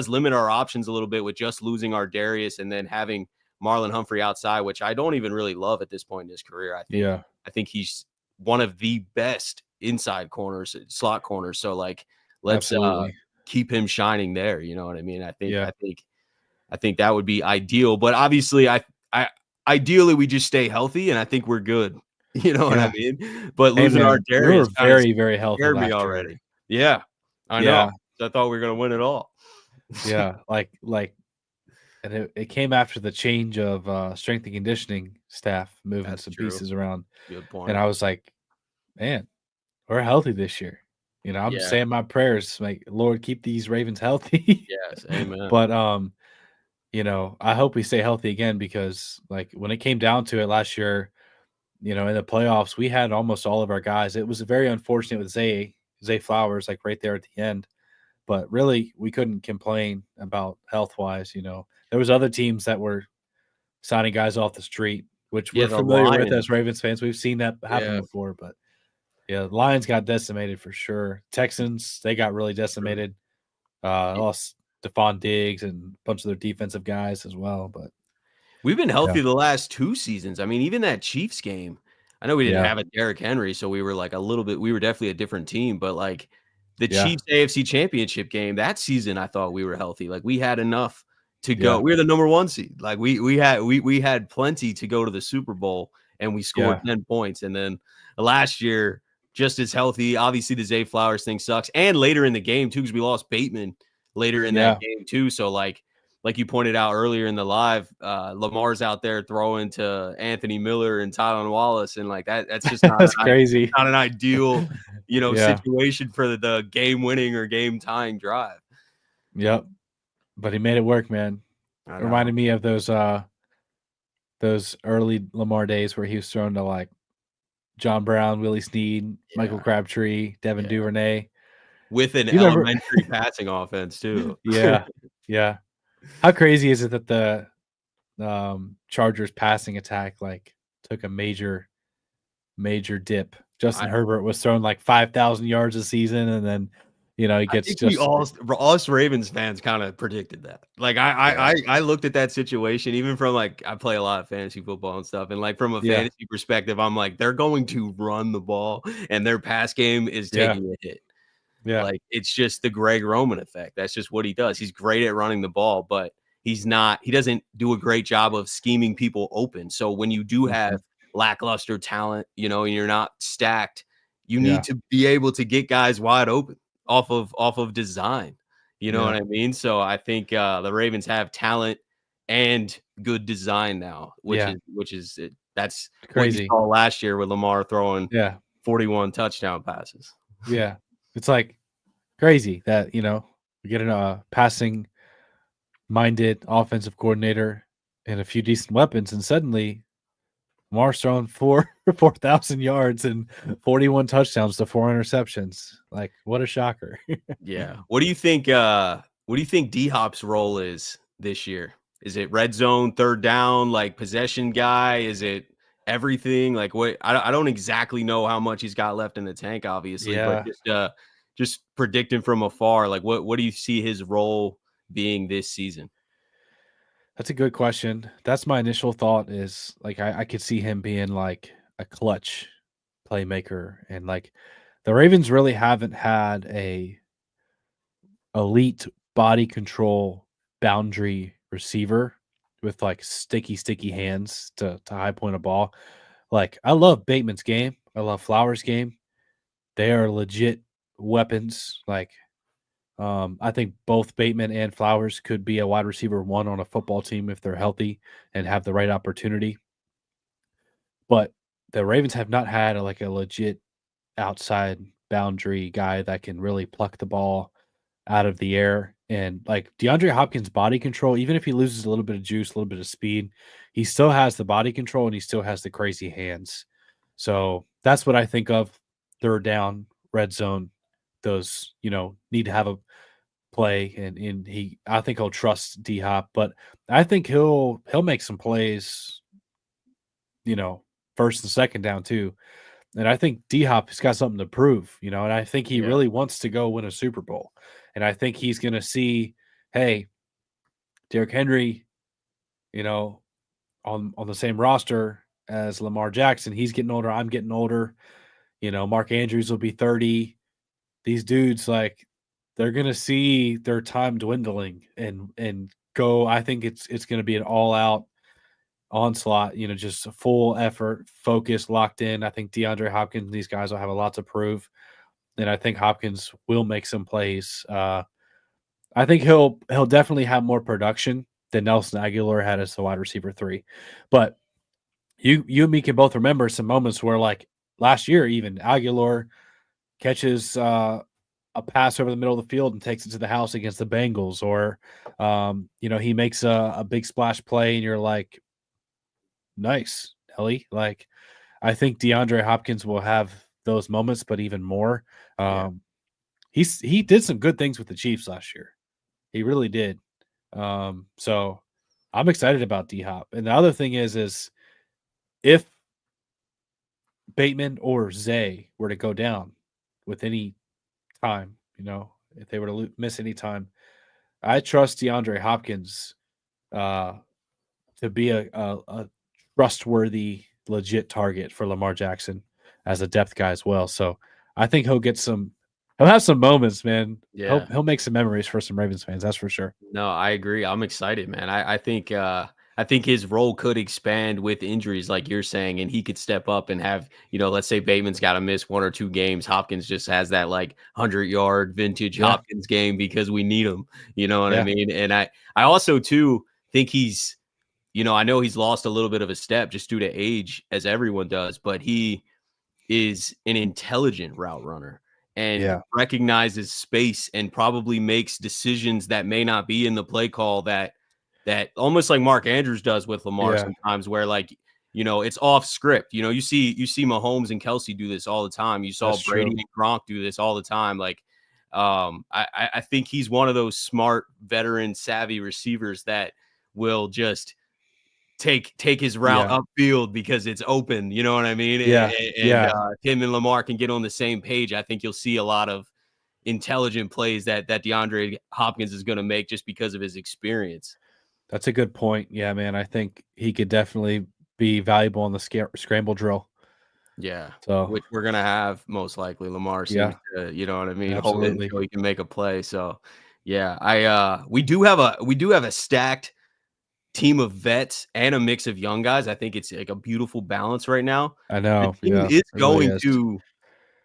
limit our options a little bit with just losing our Darius and then having Marlon Humphrey outside, which I don't even really love at this point in his career. I think he's one of the best inside corners, slot corners. So like, let's keep him shining there. You know what I mean? I think that would be ideal, but obviously ideally we just stay healthy and I think we're good. You know what I mean? But losing our Darius we were very, very healthy scared me last already. year. Yeah, I know. I thought we were going to win it all. Yeah. And it came after the change of strength and conditioning staff moving some pieces around. Good point. And I was like, man, we're healthy this year. I'm saying my prayers, like, Lord, keep these Ravens healthy. Yes, amen. But I hope we stay healthy again because, like, when it came down to it last year, in the playoffs, we had almost all of our guys. It was very unfortunate with Zay Flowers, like right there at the end. But really, we couldn't complain about health-wise. There was other teams that were signing guys off the street, which we're familiar with as Ravens fans. We've seen that happen before, but the Lions got decimated for sure. Texans, they got really decimated. Lost Stephon Diggs and a bunch of their defensive guys as well. But we've been healthy the last 2 seasons. I mean, even that Chiefs game, I know we didn't have a Derrick Henry, so we were like we were definitely a different team, but like the Chiefs AFC Championship game that season, I thought we were healthy. Like we had enough to go. We were the number 1 seed. Like we had plenty to go to the Super Bowl, and we scored 10 points. And then last year, just as healthy. Obviously, the Zay Flowers thing sucks. And later in the game, too, because we lost Bateman later in that game, too. So, like you pointed out earlier in the live, Lamar's out there throwing to Anthony Miller and Tylan Wallace. And, like, that's just not crazy. Not an ideal, situation for the game-winning or game-tying drive. Yep. But he made it work, man. It reminded me of those early Lamar days where he was thrown to, like, John Brown, Willie Snead, Michael Crabtree, Devin Duvernay. With an elementary passing offense, too. Yeah. How crazy is it that the Chargers passing attack, like, took a major dip? Justin Herbert was throwing, like, 5,000 yards a season, and then, he gets us Ravens fans kind of predicted that. Like I looked at that situation, even from like I play a lot of fantasy football and stuff, and like from a fantasy perspective, I'm like they're going to run the ball, and their pass game is taking a hit. Yeah, like it's just the Greg Roman effect. That's just what he does. He's great at running the ball, but he doesn't do a great job of scheming people open. So when you do have lackluster talent, and you're not stacked, you need to be able to get guys wide open off of design. You know what I mean? So I think the Ravens have talent and good design now, which is that's crazy. What you saw last year with Lamar throwing 41 touchdown passes. Yeah. It's like crazy that, we get a passing minded offensive coordinator and a few decent weapons, and suddenly Lamar's throwing 4,000 yards and 41 touchdowns to 4 interceptions. Like, what a shocker. Yeah. What do you think D-Hop's role is this year? Is it red zone, third down, like possession guy? Is it everything? Like what? I don't exactly know how much he's got left in the tank, obviously, but Yeah, just predicting from afar, like what do you see his role being this season? that's a good question. That's my initial thought is like I could see him being like a clutch playmaker and like the Ravens really haven't had a elite body control boundary receiver with like sticky hands to high point a ball. Like I love Bateman's game. I love Flowers' game. They are legit weapons. Like I think both Bateman and Flowers could be a wide receiver one on a football team if they're healthy and have the right opportunity. But the Ravens have not had like a legit outside boundary guy that can really pluck the ball out of the air. And like DeAndre Hopkins' body control, even if he loses a little bit of juice, a little bit of speed, he still has the body control and he still has the crazy hands. So that's what I think of third down, red zone. Those, need to have a play and I think he'll trust D Hop, but I think he'll make some plays, first and second down too. And I think D Hop has got something to prove, and I think he Yeah. really wants to go win a Super Bowl. And I think he's going to see, hey, Derrick Henry, on the same roster as Lamar Jackson. He's getting older. I'm getting older. Mark Andrews will be 30. These dudes, like, they're going to see their time dwindling and go. I think it's going to be an all out onslaught, just a full effort, focus, locked in. I think DeAndre Hopkins and these guys will have a lot to prove. And I think Hopkins will make some plays. I think he'll definitely have more production than Nelson Aguilar had as the wide receiver 3. But you and me can both remember some moments where, like last year, even Aguilar catches a pass over the middle of the field and takes it to the house against the Bengals, or he makes a big splash play, and you're like, nice, Ellie. Like, I think DeAndre Hopkins will have those moments, but even more. He did some good things with the Chiefs last year. He really did. So I'm excited about D Hop. And the other thing is if Bateman or Zay were to go down with any time, if they were to miss any time, I trust DeAndre Hopkins to be a trustworthy, legit target for Lamar Jackson as a depth guy as well. So I think he'll have some moments, man. Yeah. He'll make some memories for some Ravens fans. That's for sure. No, I agree. I'm excited, man. I think his role could expand with injuries, like you're saying, and he could step up and have, let's say Bateman's got to miss 1 or 2 games. Hopkins just has that like 100-yard vintage Hopkins game because we need him. You know what I mean? And I also too think he's, I know he's lost a little bit of a step just due to age, as everyone does, but he is an intelligent route runner and recognizes space and probably makes decisions that may not be in the play call that almost like Mark Andrews does with Lamar sometimes, where like, it's off script. You see Mahomes and Kelsey do this all the time. You saw Brady and Gronk do this all the time. Like, I think he's one of those smart, veteran, savvy receivers that will just take his route upfield because it's open. You know what I mean? And him and Lamar can get on the same page. I think you'll see a lot of intelligent plays that DeAndre Hopkins is going to make just because of his experience. That's a good point. Yeah, man. I think he could definitely be valuable on the scramble drill. Yeah. So which we're gonna have most likely. Lamar seems to, you know what I mean, hold it until he can make a play. So yeah, we do have a stacked team of vets and a mix of young guys. I think it's like a beautiful balance right now. I know. The team is going to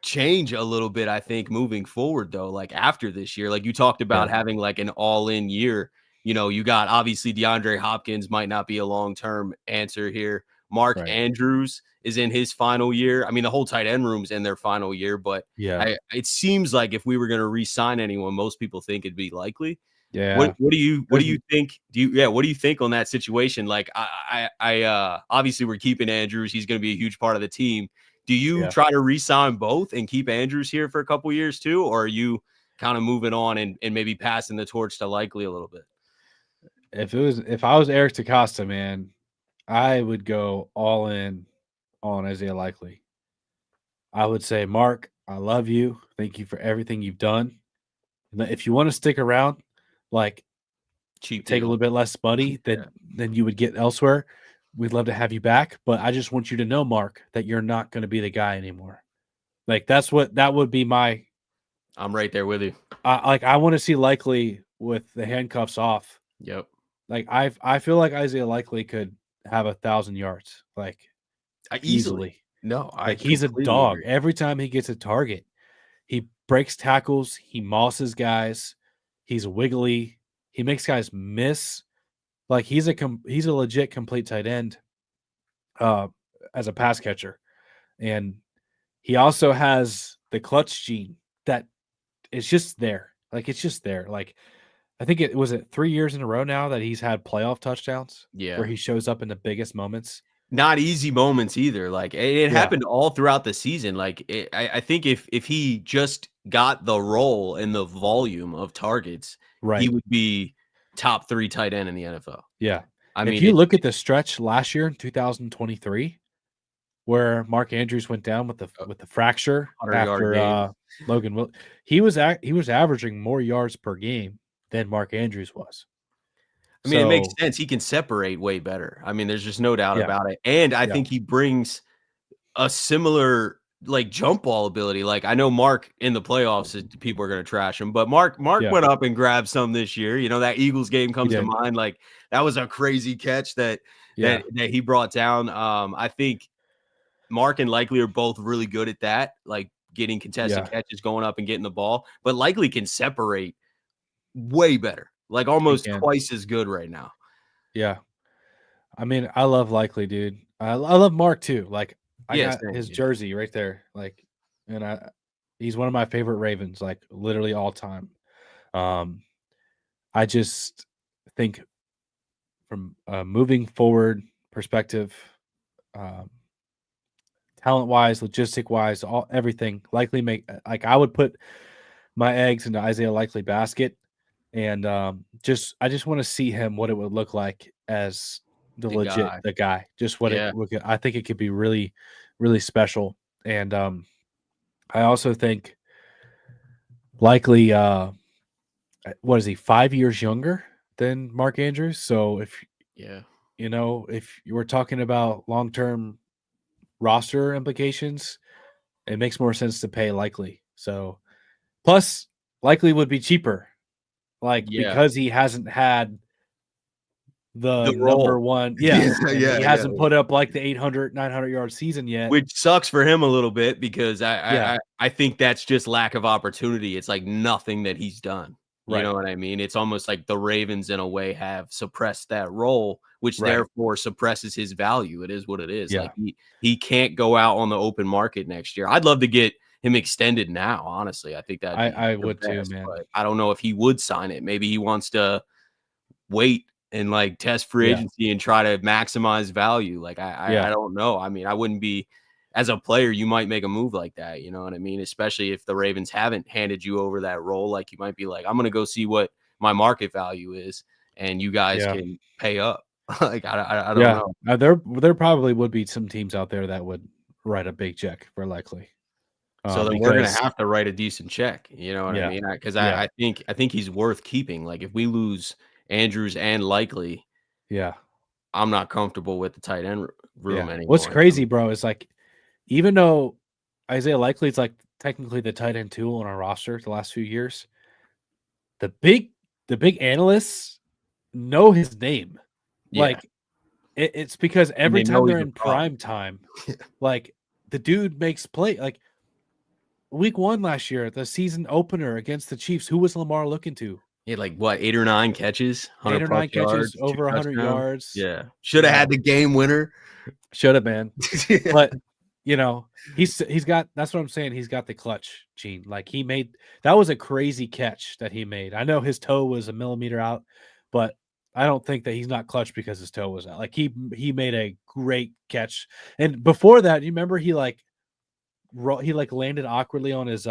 change a little bit, I think, moving forward, though. Like after this year, like you talked about having like an all-in year. You got obviously DeAndre Hopkins might not be a long-term answer here. Mark Andrews is in his final year. I mean, the whole tight end room's in their final year, but it seems like if we were going to re-sign anyone, most people think it'd be likely. Yeah. What do you think? What do you think on that situation? Like I obviously we're keeping Andrews. He's going to be a huge part of the team. Do you try to re-sign both and keep Andrews here for a couple years too? Or are you kind of moving on and maybe passing the torch to Likely a little bit? if I was Eric DaCosta, man, I would go all in on Isaiah Likely. I would say, Mark, I love you. Thank you for everything you've done. If you want to stick around, like Cheap take a deal. little bit less money than you would get elsewhere, we'd love to have you back. But I just want you to know, Mark, that you're not going to be the guy anymore. Like that would be my. I'm right there with you. I want to see Likely with the handcuffs off. Yep. Like I feel like Isaiah Likely could have 1,000 yards, like easily. No, Like he's a completely dog. agree. Every time he gets a target, he breaks tackles, he mosses guys, he's wiggly, he makes guys miss. Like he's a legit complete tight end as a pass catcher. And he also has the clutch gene that is just there. Like it's just there. Like I think it was 3 years in a row now that he's had playoff touchdowns Yeah. where he shows up in the biggest moments. Not easy moments either. Like it Yeah. happened all throughout the season. Like I think if he just got the role and the volume of targets, Right. he would be top 3 tight end in the NFL. Yeah. I And mean, if you look at the stretch last year in 2023, where Mark Andrews went down with the fracture 100-yard after Logan Will, he was averaging more yards per game than Mark Andrews was. I mean, it makes So, sense. He can separate way better. I mean, there's just no doubt Yeah. about it. And I Yeah. think he brings a similar like jump ball ability. Like I know Mark in the playoffs, people are going to trash him, but Mark Yeah. went up and grabbed some this year. You know, that Eagles game comes to did. mind. Like that was a crazy catch that Yeah. that he brought down. I think Mark and Likely are both really good at that, like getting contested Yeah. catches, going up and getting the ball. But Likely can separate way better, like almost can. twice as good right now. Yeah. I mean, I love Likely, dude. I love Mark too. Like I Yeah, got same, his yeah. jersey right there. Like, and he's one of my favorite Ravens, like literally all time. I just think from a moving forward perspective, talent wise, logistic wise, everything Likely like I would put my eggs into Isaiah Likely basket, and I just want to see him what it would look like as the guy. Just what Yeah. it would. I think it could be really, really special, and I also think Likely. What is he? 5 years younger than Mark Andrews. So if Yeah. if you were talking about long term roster implications, it makes more sense to pay Likely. So plus Likely would be cheaper, like Yeah. because he hasn't had the role. number one. Yeah, and Yeah, he hasn't put up like the 800, 900-yard season yet. Which sucks for him a little bit because Yeah. I think that's just lack of opportunity. It's like nothing that he's done. You Right. know what I mean? It's almost like the Ravens in a way have suppressed that role, which Right. therefore suppresses his value. It is what it is. Yeah. Like he can't go out on the open market next year. I'd love to get him extended now, honestly. I think that I would too, man. But I don't know if he would sign it. Maybe he wants to wait and like test free Yeah. agency and try to maximize value. Like I don't know. I mean, I wouldn't be as a player, you might make a move like that. You know what I mean? Especially if the Ravens haven't handed you over that role. Like you might be like, I'm gonna go see what my market value is, and you guys Yeah. can pay up. Like I don't know. There probably would be some teams out there that would write a big check for Likely. So then we're gonna because- have to write a decent check. You know what Yeah. I mean? Because Yeah. I think he's worth keeping. Like if we lose Andrews and Likely, Yeah. I'm not comfortable with the tight end room anymore. What's crazy, bro, is like even though Isaiah Likely is like technically the tight end 2 on our roster the last few years, the big analysts know his name. Yeah. Like it's because every they know time they're he's a in problem. prime time, like the dude makes play. Like week 1 last year, the season opener against the Chiefs, who was Lamar looking to? He had like what 8 or 9 catches, 8 or 9 100+ yards, catches, 2 over 100 touchdowns. yards. Yeah, should have had the game winner. Should have been. But he's got, that's what I'm saying. He's got the clutch gene. Like that was a crazy catch that he made. I know his toe was a millimeter out, but I don't think that he's not clutch because his toe was out. Like he made a great catch. And before that, you remember he landed awkwardly on his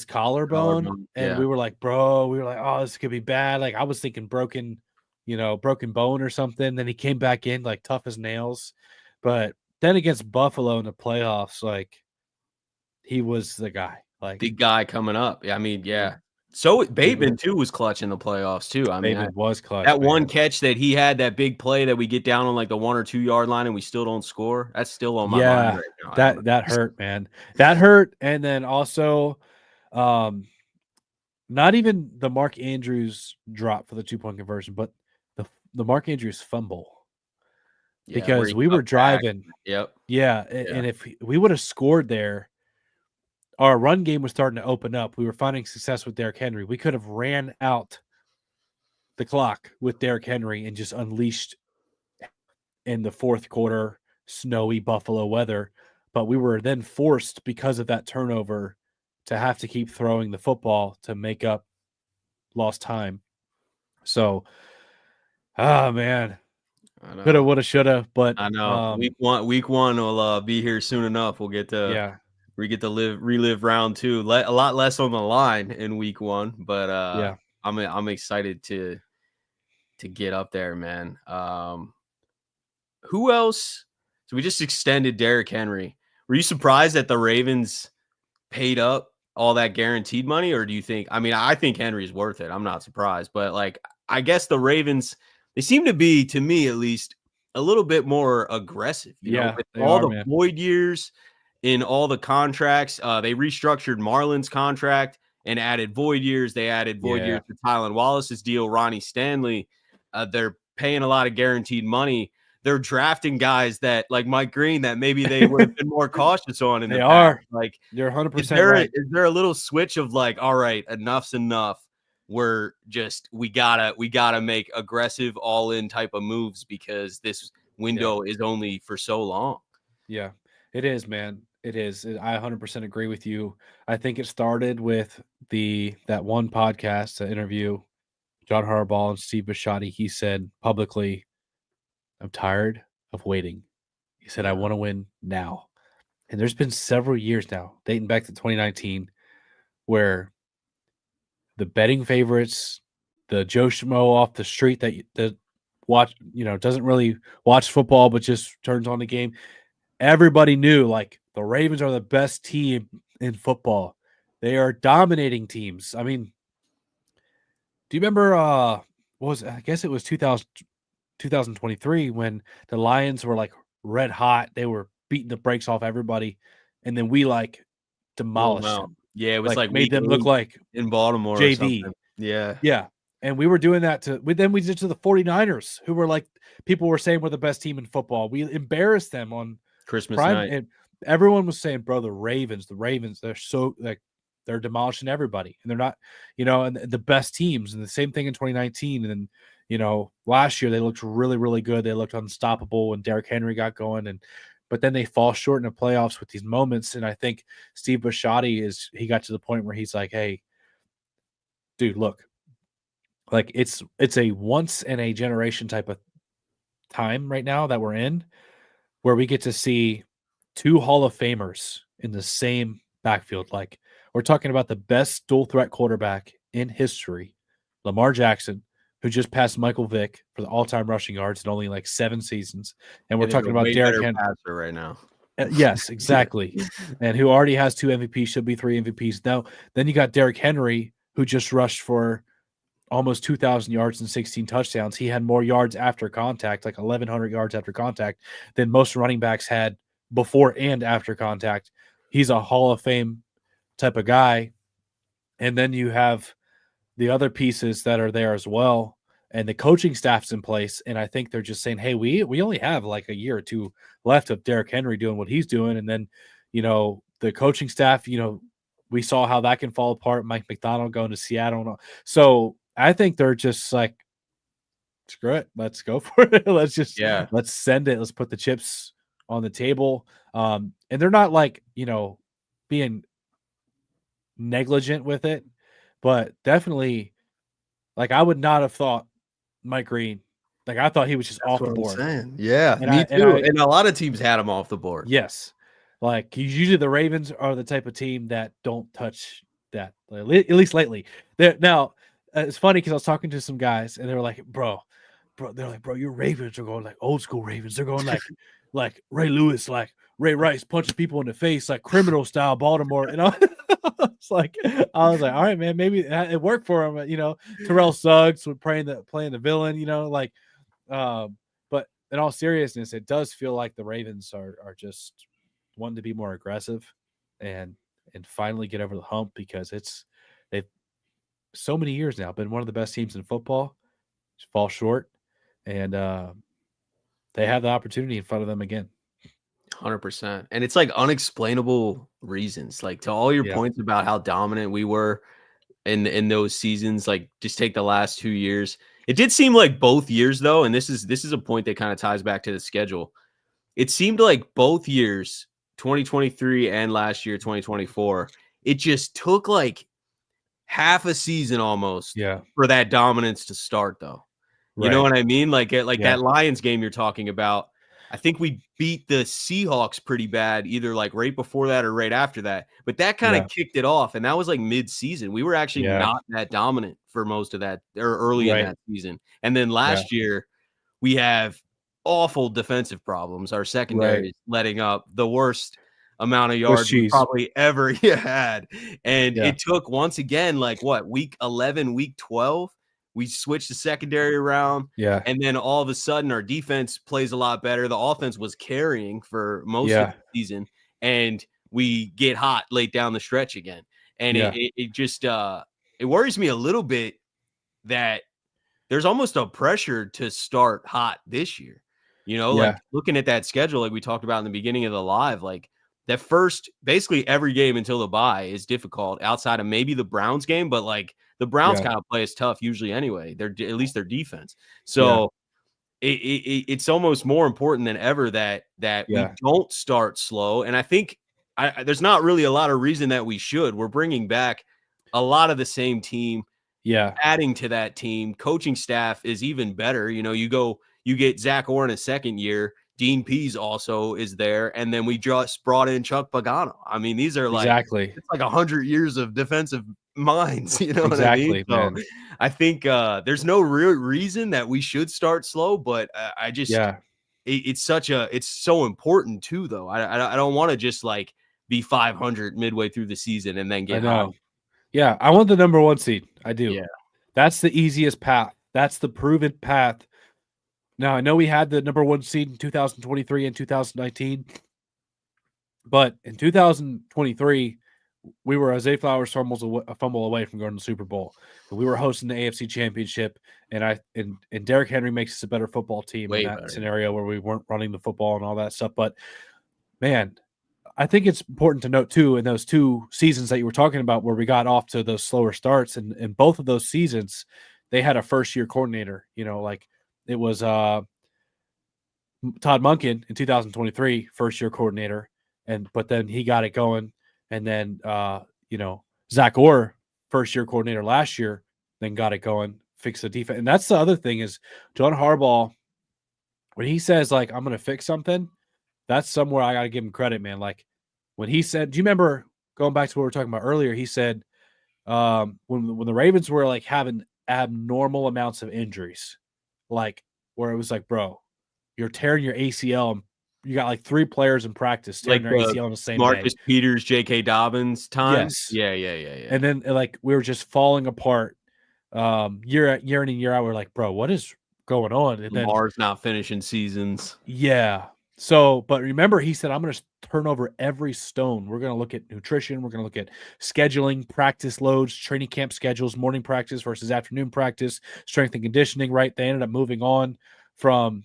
collarbone, and yeah. we were like, oh, this could be bad. Like I was thinking broken broken bone or something. Then he came back in like tough as nails. But then against Buffalo in the playoffs, like he was the guy. Like the guy coming up. I mean, yeah. So Bateman too was clutch in the playoffs too. I mean, Bateman was clutch. that one man. catch that he had, that big play that we get down on like the 1 or 2 yard line and we still don't score. That's still on my mind right now. That hurt, man. That hurt. And then also, not even the Mark Andrews drop for the 2-point conversion, but the Mark Andrews fumble. Yeah, Because we were driving. Yep. Yeah. And if we would have scored there, our run game was starting to open up. We were finding success with Derrick Henry. We could have ran out the clock with Derrick Henry and just unleashed in the fourth quarter, snowy Buffalo weather. But we were then forced, because of that turnover, to have to keep throwing the football to make up lost time. So, man. Coulda, woulda, shoulda, but I know week one will be here soon enough. We'll get to relive round 2. A lot less on the line in week 1, but I'm excited to get up there, man. Who else? So we just extended Derrick Henry. Were you surprised that the Ravens paid up all that guaranteed money, or do you think? I mean, I think Henry's worth it. I'm not surprised, but like I guess the Ravens, they seem to be, to me at least, a little bit more aggressive. You know, with all the void years in all the contracts. They restructured Marlon's contract and added void years. They added void years to Tylan Wallace's deal, Ronnie Stanley. They're paying a lot of guaranteed money. They're drafting guys that, like Mike Green, that maybe they would have been more cautious on. In the past. Like, you're 100% right. Is there a little switch of like, all right, enough's enough? We're just we gotta make aggressive all-in type of moves because this window is only for so long. Yeah, it is, man. It is. I 100% agree with you. I think it started with that one podcast interview, John Harbaugh and Steve Bisciotti. He said publicly, "I'm tired of waiting." He said, "I want to win now." And there's been several years now, dating back to 2019, where the betting favorites, the Joe Schmo off the street that watch, doesn't really watch football but just turns on the game. Everybody knew like the Ravens are the best team in football. They are dominating teams. I mean, do you remember I guess it was 2023 when the Lions were like red hot. They were beating the brakes off everybody, and then we like demolished them. Yeah, it was like made them look like in Baltimore JV. Or yeah. And we were doing that then we did to the 49ers, who were like, people were saying we're the best team in football. We embarrassed them on Christmas night. And everyone was saying, bro, the Ravens, they're so like they're demolishing everybody. And they're not, and the best teams. And the same thing in 2019. And then, last year they looked really, really good. They looked unstoppable when Derrick Henry got going. But then they fall short in the playoffs with these moments. And I think Steve Bisciotti he got to the point where he's like, hey, dude, look, like it's a once in a generation type of time right now that we're in, where we get to see 2 Hall of Famers in the same backfield. Like, we're talking about the best dual threat quarterback in history, Lamar Jackson, who just passed Michael Vick for the all-time rushing yards in only like 7 seasons. And we're talking about Derrick Henry right now. Yes, exactly. And who already has 2 MVPs, should be 3 MVPs. Now, then you got Derrick Henry, who just rushed for almost 2,000 yards and 16 touchdowns. He had more yards after contact, like 1,100 yards after contact, than most running backs had before and after contact. He's a Hall of Fame type of guy. And then you have the other pieces that are there as well, and the coaching staff's in place. And I think they're just saying, hey, we only have like a year or 2 left of Derrick Henry doing what he's doing. And then, the coaching staff, we saw how that can fall apart. Mike McDonald going to Seattle. So I think they're just like, screw it. Let's go for it. Let's send it. Let's put the chips on the table. And they're not like, being negligent with it, but definitely, like, I would not have thought Mike Green. Like, I thought he was just off the board. Yeah, me too. And a lot of teams had him off the board. Yes. Like, usually the Ravens are the type of team that don't touch that, at least lately. Now, it's funny because I was talking to some guys, and they were like, bro, bro, they're like, bro, your Ravens are going like old school Ravens. They're going like Ray Lewis, like Ray Rice punching people in the face, like criminal style Baltimore. And I was like, all right, man, maybe it worked for him. You know, Terrell Suggs would playing the villain. You know, like, but in all seriousness, it does feel like the Ravens are just wanting to be more aggressive and finally get over the hump, because they've so many years now been one of the best teams in football, just fall short, and they have the opportunity in front of them again. 100%. And it's like unexplainable reasons. Like, to all your points about how dominant we were in those seasons, like just take the last 2 years. It did seem like both years though, and this is a point that kind of ties back to the schedule. It seemed like both years, 2023 and last year 2024, it just took like half a season almost for that dominance to start though. You know what I mean? Like that Lions game you're talking about, I think we beat the Seahawks pretty bad, either like right before that or right after that. But that kind of kicked it off, and that was like mid-season. We were actually not that dominant for most of that, or early in that season. And then last year, we have awful defensive problems. Our secondary is letting up the worst amount of yards we probably ever had. And it took, once again, like week 11, week 12, we switched the secondary around. Yeah. And then all of a sudden our defense plays a lot better. The offense was carrying for most of the season, and we get hot late down the stretch again. And it just it worries me a little bit that there's almost a pressure to start hot this year. You know, like looking at that schedule, like we talked about in the beginning of the live, like that first, basically every game until the bye is difficult outside of maybe the Browns game, but like the Browns kind of play us tough usually anyway. They're at least their defense. So it's almost more important than ever that we don't start slow. And I think there's not really a lot of reason that we should. We're bringing back a lot of the same team. Yeah, adding to that team. Coaching staff is even better. You know, you get Zach Orr in a second year. Dean Pease also is there, and then we just brought in Chuck Pagano. I mean, these are like it's like 100 years of defensive minds. You know what I mean? So I think there's no real reason that we should start slow, but I just it's so important too, though. I don't want to just like be 500 midway through the season and then get hot. Yeah, I want the number 1 seed. I do. Yeah, that's the easiest path. That's the proven path. Now, I know we had the number 1 seed in 2023 and 2019, but in 2023, we were a Zay Flowers fumble away from going to the Super Bowl. We were hosting the AFC Championship, and Derrick Henry makes us a better football team in that scenario where we weren't running the football and all that stuff. But, man, I think it's important to note, too, in those 2 seasons that you were talking about where we got off to those slower starts, and in both of those seasons, they had a first-year coordinator, you know, like – it was Todd Monken in 2023, first-year coordinator, but then he got it going. And then, Zach Orr, first-year coordinator last year, then got it going, fixed the defense. And that's the other thing is John Harbaugh, when he says, like, I'm going to fix something, that's somewhere I got to give him credit, man. Like, when he said – do you remember, going back to what we were talking about earlier, he said when the Ravens were, like, having abnormal amounts of injuries, like where it was like, bro, you're tearing your ACL. And you got like 3 players in practice tearing their ACL on the same Marcus day. Peters, J.K. Dobbins time. Yes. Yeah. And then like we were just falling apart year in and year out. We're like, bro, what is going on? And Lamar's not finishing seasons. Yeah. So, but remember, he said, I'm going to turn over every stone. We're going to look at nutrition. We're going to look at scheduling, practice loads, training camp schedules, morning practice versus afternoon practice, strength and conditioning, right? They ended up moving on from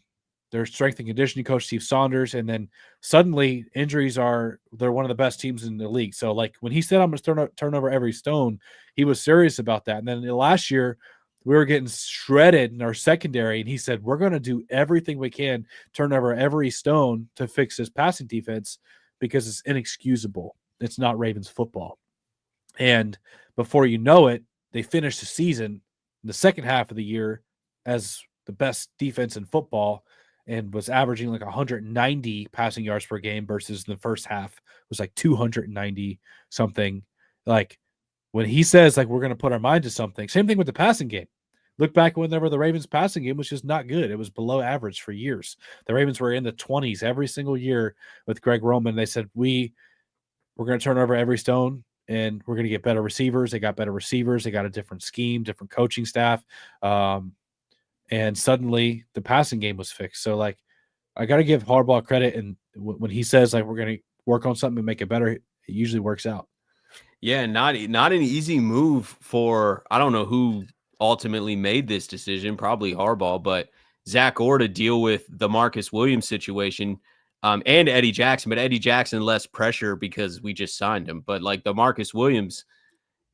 their strength and conditioning coach, Steve Saunders. And then suddenly injuries they're one of the best teams in the league. So like when he said, I'm going to turn over every stone, he was serious about that. And then last year, we were getting shredded in our secondary, and he said, we're going to do everything we can, turn over every stone to fix this passing defense because it's inexcusable. It's not Ravens football. And before you know it, they finished the season in the second half of the year as the best defense in football and was averaging like 190 passing yards per game versus the first half was like 290 something. Like, when he says, like, we're going to put our mind to something, same thing with the passing game. look back whenever the Ravens passing game was just not good. It was below average for years. The Ravens were in the 20s every single year with Greg Roman. They said, we're going to turn over every stone and we're going to get better receivers. They got better receivers. They got a different scheme, different coaching staff. And suddenly the passing game was fixed. So, like, I got to give Harbaugh credit. And when he says, like, we're going to work on something and make it better, it usually works out. Yeah, not an easy move for, I don't know who ultimately made this decision, probably Harbaugh, but Zach Orr to deal with the Marcus Williams situation and Eddie Jackson, but Eddie Jackson less pressure because we just signed him. But like the Marcus Williams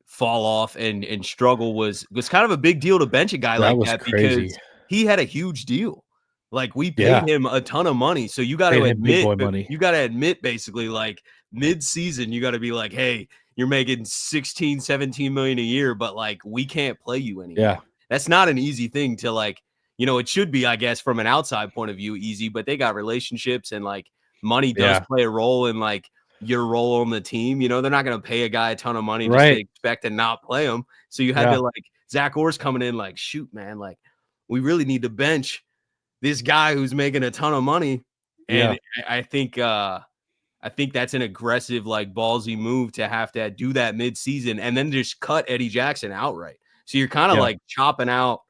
fall off and struggle was kind of a big deal to bench a guy like that crazy. because he had a huge deal. Like we paid him a ton of money. So you got to admit basically like mid-season, you got to be like, hey, you're making 16, 17 million a year, but like we can't play you anymore. Yeah. That's not an easy thing to like, you know, it should be, I guess, from an outside point of view, easy, but they got relationships and like money does play a role in like your role on the team. You know, they're not going to pay a guy a ton of money just to expect to not play him. So you had to like, Zach Orr's coming in like, shoot, man, like we really need to bench this guy who's making a ton of money. And I think that's an aggressive, like ballsy move to have to do that mid-season and then just cut Eddie Jackson outright. So you're kind of like chopping out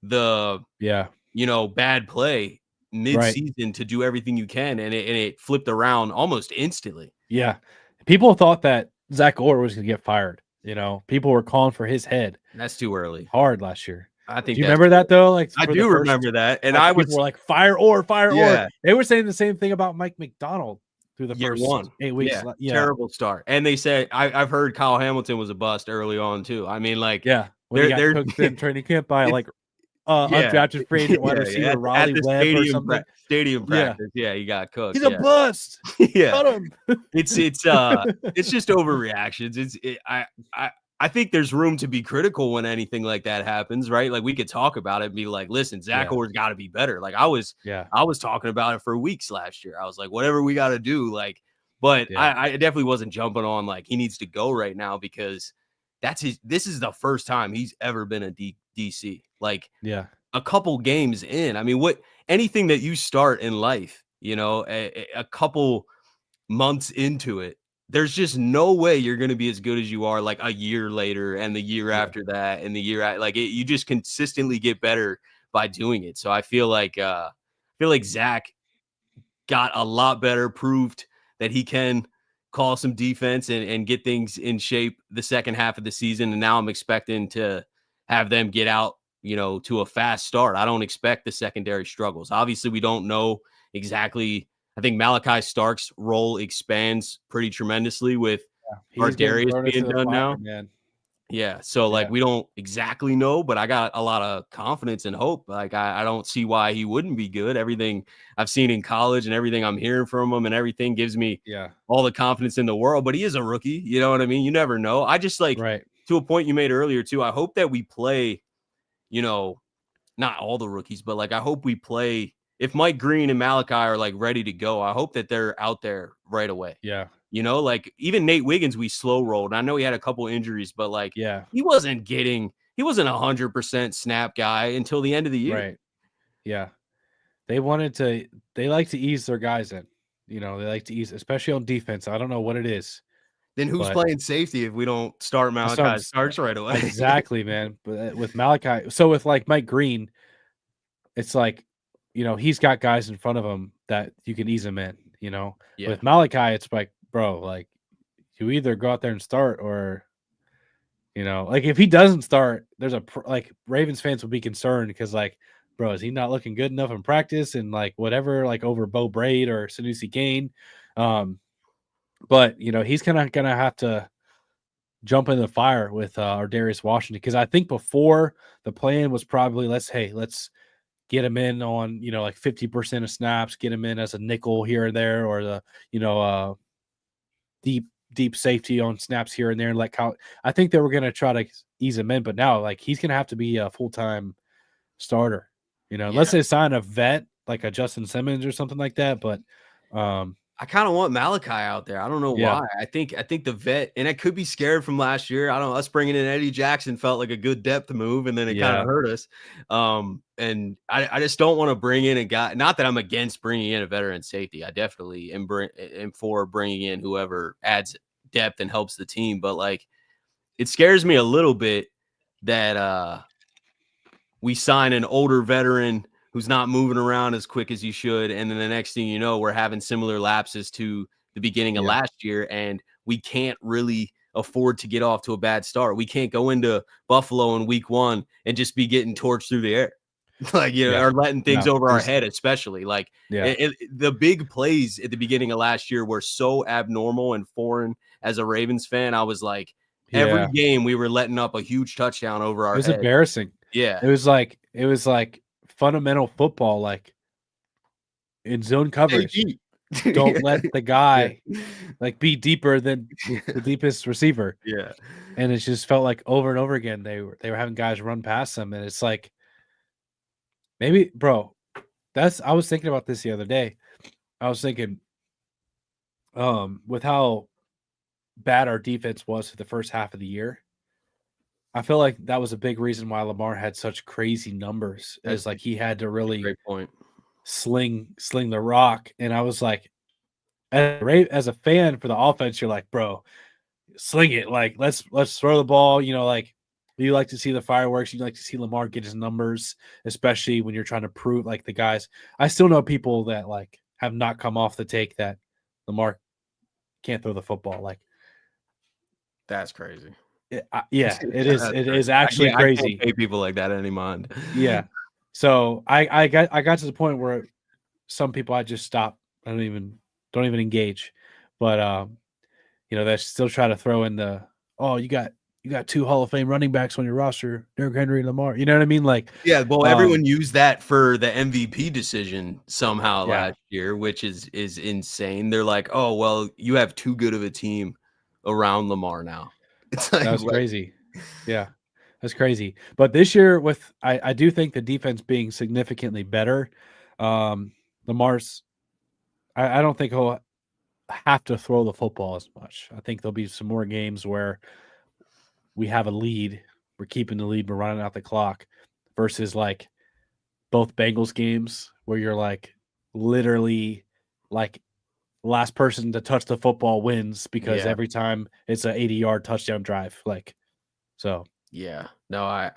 the, you know, bad play mid-season to do everything you can. And it flipped around almost instantly. Yeah. People thought that Zach Orr was going to get fired. You know, people were calling for his head. That's too early. Hard last year. I think. Do you remember that though? Like I do remember that, and I was like fire Orr. They were saying the same thing about Mike McDonald through the first 8 weeks. Terrible start. And they said I've heard Kyle Hamilton was a bust early on too. I mean, like they're cooked in training camp by like undrafted free agent wide receiver Raleigh Webb or something. Stadium practice. Yeah, he got cooked. He's a bust. Cut him. It's just overreactions. I think there's room to be critical when anything like that happens, right? Like we could talk about it and be like, listen, Zach Orr's got to be better. Like I was talking about it for weeks last year. I was like, whatever we got to do, like, but I definitely wasn't jumping on like he needs to go right now because this is the first time he's ever been a DC. Like a couple games in. I mean, anything that you start in life, you know, a couple months into it, there's just no way you're going to be as good as you are like a year later and the year after that and the year you just consistently get better by doing it. So I feel like Zach got a lot better, proved that he can call some defense and get things in shape the second half of the season. And now I'm expecting to have them get out, you know, to a fast start. I don't expect the secondary struggles. Obviously we don't know exactly. I think Malachi Stark's role expands pretty tremendously with Darius being done now. Man. Yeah. So like we don't exactly know, but I got a lot of confidence and hope. Like I don't see why he wouldn't be good. Everything I've seen in college and everything I'm hearing from him and everything gives me all the confidence in the world. But he is a rookie. You know what I mean? You never know. I just like to a point you made earlier too. I hope that we play, you know, not all the rookies, but like I hope we play. If Mike Green and Malachi are like ready to go, I hope that they're out there right away. Yeah. You know, like even Nate Wiggins, we slow rolled. I know he had a couple injuries, but like, he wasn't 100% snap guy until the end of the year. Right. Yeah. They like to ease their guys in, you know, they like to ease, especially on defense. I don't know what it is. Then who's playing safety if we don't start Malachi Starks right away? Exactly, man. But with Malachi, so with like Mike Green, it's like, you know, he's got guys in front of him that you can ease him in, you know. With Malachi, it's like, bro, like you either go out there and start or, you know, like if he doesn't start, there's like Ravens fans will be concerned because like, bro, is he not looking good enough in practice and like whatever, like over Bo Braid or Sanusi Kane. But, you know, he's gonna have to jump in the fire with our Darius Washington because I think before the plan was probably let's get him in on, you know, like 50% of snaps, get him in as a nickel here and there, or the, you know, deep safety on snaps here and there. And I think they were going to try to ease him in, but now like he's going to have to be a full-time starter, you know, unless they sign a vet, like a Justin Simmons or something like that. But I kind of want Malachi out there. I don't know Yeah. why. I think the vet, and I could be scared from last year. I don't know. Us bringing in Eddie Jackson felt like a good depth move, and then it kind Yeah. of hurt us. And I just don't want to bring in a guy. Not that I'm against bringing in a veteran safety. I definitely am for bringing in whoever adds depth and helps the team. But like, it scares me a little bit that we sign an older veteran who's not moving around as quick as you should. And then the next thing you know, we're having similar lapses to the beginning of Yeah. last year, and we can't really afford to get off to a bad start. We can't go into Buffalo in week 1 and just be getting torched through the air. Like, Yeah. or letting things No, over our there's- head, especially. Like, Yeah. the big plays at the beginning of last year were so abnormal and foreign as a Ravens fan. I was like, every Yeah. game we were letting up a huge touchdown over It our was head. embarrassing. Yeah. It was like fundamental football, like in zone coverage. deep. Don't let the guy Yeah. like be deeper than the deepest receiver. Yeah. And it just felt like over and over again they were having guys run past them, and it's like maybe, bro, I was thinking about this the other day. I was thinking, with how bad our defense was for the first half of the year, I feel like that was a big reason why Lamar had such crazy numbers. That's Is like he had to really Great point. sling the rock, and I was like, as a fan for the offense, you're like, bro, sling it, like let's throw the ball. You know, like you like to see the fireworks. You like to see Lamar get his numbers, especially when you're trying to prove like the guys. I still know people that like have not come off the take that Lamar can't throw the football. Like, That's crazy. yeah, it is. That's It crazy. is actually I can't crazy. pay people like that any mind. Yeah. So I got to the point where some people I just stop. I don't even engage. But they still try to throw in the, oh, you got 2 Hall of Fame running backs on your roster, Derrick Henry, Lamar. You know what I mean? Like, Yeah, well, everyone used that for the MVP decision somehow Yeah. last year, which is insane. They're like, oh, well, you have too good of a team around Lamar now. It's like, that was what? crazy. Yeah, that's crazy. But this year, with I do think the defense being significantly better, Lamar's, I don't think he'll have to throw the football as much. I think there'll be some more games where we have a lead, we're keeping the lead, we're running out the clock, versus like both Bengals games where you're like literally like last person to touch the football wins, because Yeah. every time it's an 80-yard touchdown drive. Like, so Yeah, no,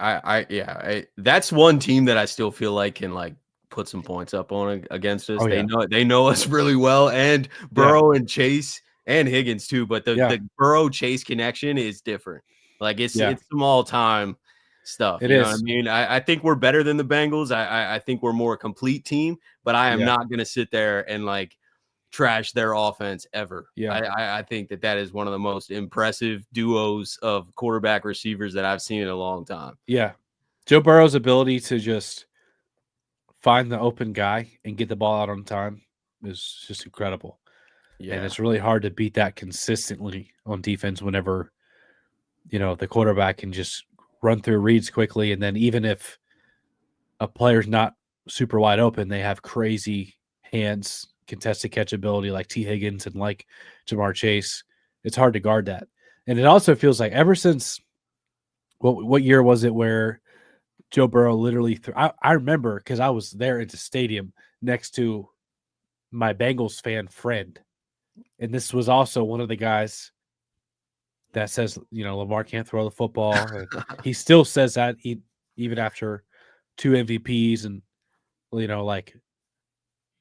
that's one team that I still feel like can like put some points up on against us. Oh, They yeah. know us really well, and Burrow and Chase and Higgins too. But Yeah. the Burrow Chase connection is different. Like it's Yeah. some all time stuff. It you know what I is. mean? I think we're better than the Bengals. I think we're more a complete team, but I am Yeah. not gonna sit there and like trash their offense ever. Yeah. I think that is one of the most impressive duos of quarterback receivers that I've seen in a long time. Yeah. Joe Burrow's ability to just find the open guy and get the ball out on time is just incredible. Yeah. And it's really hard to beat that consistently on defense whenever, the quarterback can just run through reads quickly. And then even if a player's not super wide open, they have crazy hands, contested catch ability like T. Higgins and like Jamar Chase. It's hard to guard that. And it also feels like ever since, what year was it where Joe Burrow literally threw? I remember because I was there at the stadium next to my Bengals fan friend. And this was also one of the guys that says, Lamar can't throw the football. And he still says that even after 2 MVPs and,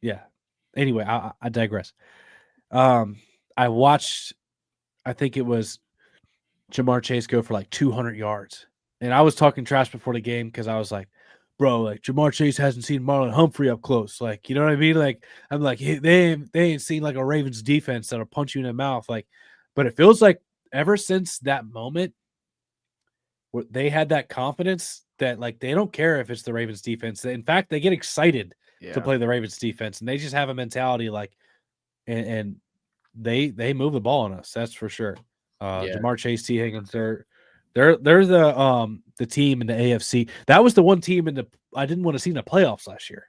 yeah. Anyway, I digress. I watched, I think it was Jamar Chase go for like 200 yards. And I was talking trash before the game because I was like, bro, like Jamar Chase hasn't seen Marlon Humphrey up close. Like, you know what I mean? Like, I'm like, hey, they ain't seen like a Ravens defense that'll punch you in the mouth. Like, but it feels like ever since that moment, they had that confidence that like they don't care if it's the Ravens defense. In fact, they get excited to play the Ravens defense, and they just have a mentality like, and they move the ball on us. That's for sure. Jamar Chase, T. Higgins, they're the team in the AFC. That was the one team I didn't want to see in the playoffs last year.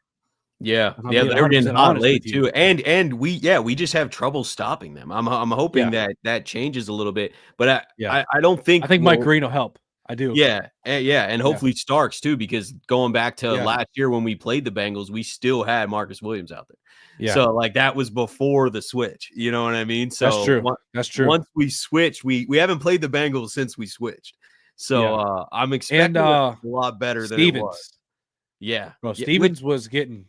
Yeah, I'm yeah, being they were getting 100% hot honest late with you. too, and we just have trouble stopping them. I'm hoping Yeah. that changes a little bit, but Yeah. I don't think I think Mike Green will help. I do. yeah, yeah, and Yeah. hopefully Starks too, because going back to Yeah. last year when we played the Bengals, we still had Marcus Williams out there. Yeah. So like that was before the switch. You know what I mean? So That's true. That's true. once we switched, we haven't played the Bengals since we switched. So I'm expecting a lot better than it was. Stevens. Yeah, Bro, yeah, Stevens was getting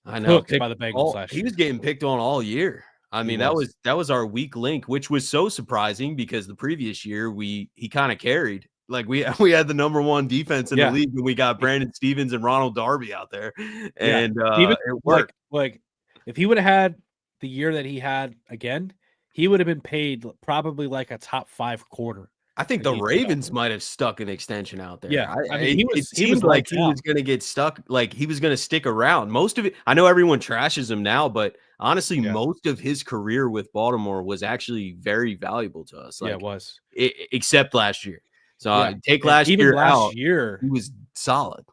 I know cooked by the Bengals last he year. was getting picked on all year. I mean, that was. was our weak link, which was so surprising because the previous year he kind of carried. Like we had the number one defense in the league, and we got Brandon Stevens and Ronald Darby out there, and Stevens, it worked. Like if he would have had the year that he had again, he would have been paid probably like a top 5 quarter. I think the Ravens might have stuck an extension out there. Yeah, I mean, it seemed like he was going to get stuck, like he was going to stick around. Most of it, I know everyone trashes him now, but honestly, most of his career with Baltimore was actually very valuable to us. Like, it was, except last year. So take last year out. Year, he was solid.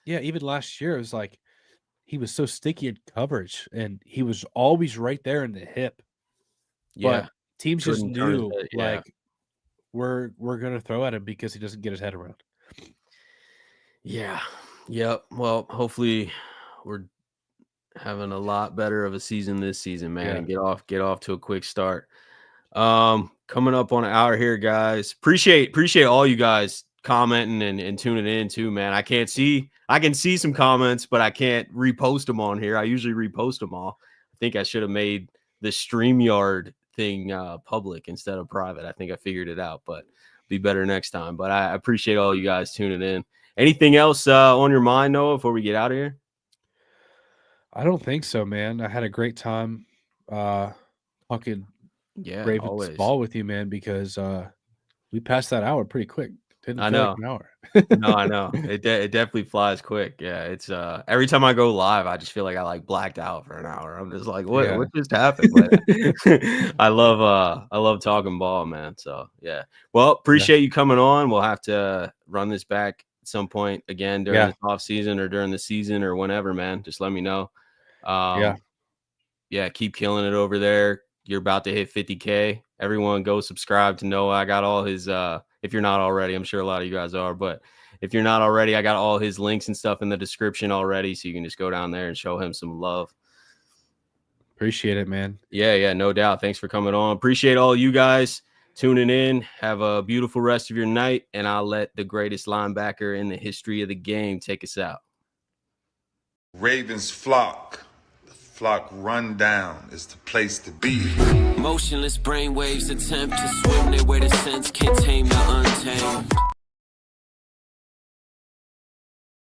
Yeah, even last year, it was like he was so sticky in coverage, and he was always right there in the hip. Yeah, but teams just knew like. We're gonna throw at him because he doesn't get his head around. Yeah. Yep. Well, hopefully we're having a lot better of a season this season, man. Yeah. Get off to a quick start. Coming up on an hour here, guys. Appreciate all you guys commenting and tuning in too, man. I can see some comments, but I can't repost them on here. I usually repost them all. I think I should have made the StreamYard thing public instead of private. I think I figured it out, but be better next time. But I appreciate all you guys tuning in. Anything else on your mind, Noah, before we get out of here? I don't think so, man. I had a great time talking Ravens ball with you, man, because we passed that hour pretty quick. Didn't feel like an hour. No, I know. It definitely flies quick. Yeah, it's every time I go live, I just feel like I like blacked out for an hour. I'm just like, what just happened? I love talking ball, man. So yeah. Well, appreciate you coming on. We'll have to run this back at some point again during this off season or during the season or whenever, man. Just let me know. Yeah, keep killing it over there. You're about to hit 50K. Everyone go subscribe to Noah. I got all his if you're not already, I'm sure a lot of you guys are, but if you're not already, I got all his links and stuff in the description already, so you can just go down there and show him some love. Appreciate it, man. Yeah, no doubt. Thanks for coming on. Appreciate all you guys tuning in. Have a beautiful rest of your night, and I'll let the greatest linebacker in the history of the game take us out. Ravens flock. The flock rundown is the place to be. Motionless brainwaves attempt to swim their way to sense, can't tame the untamed.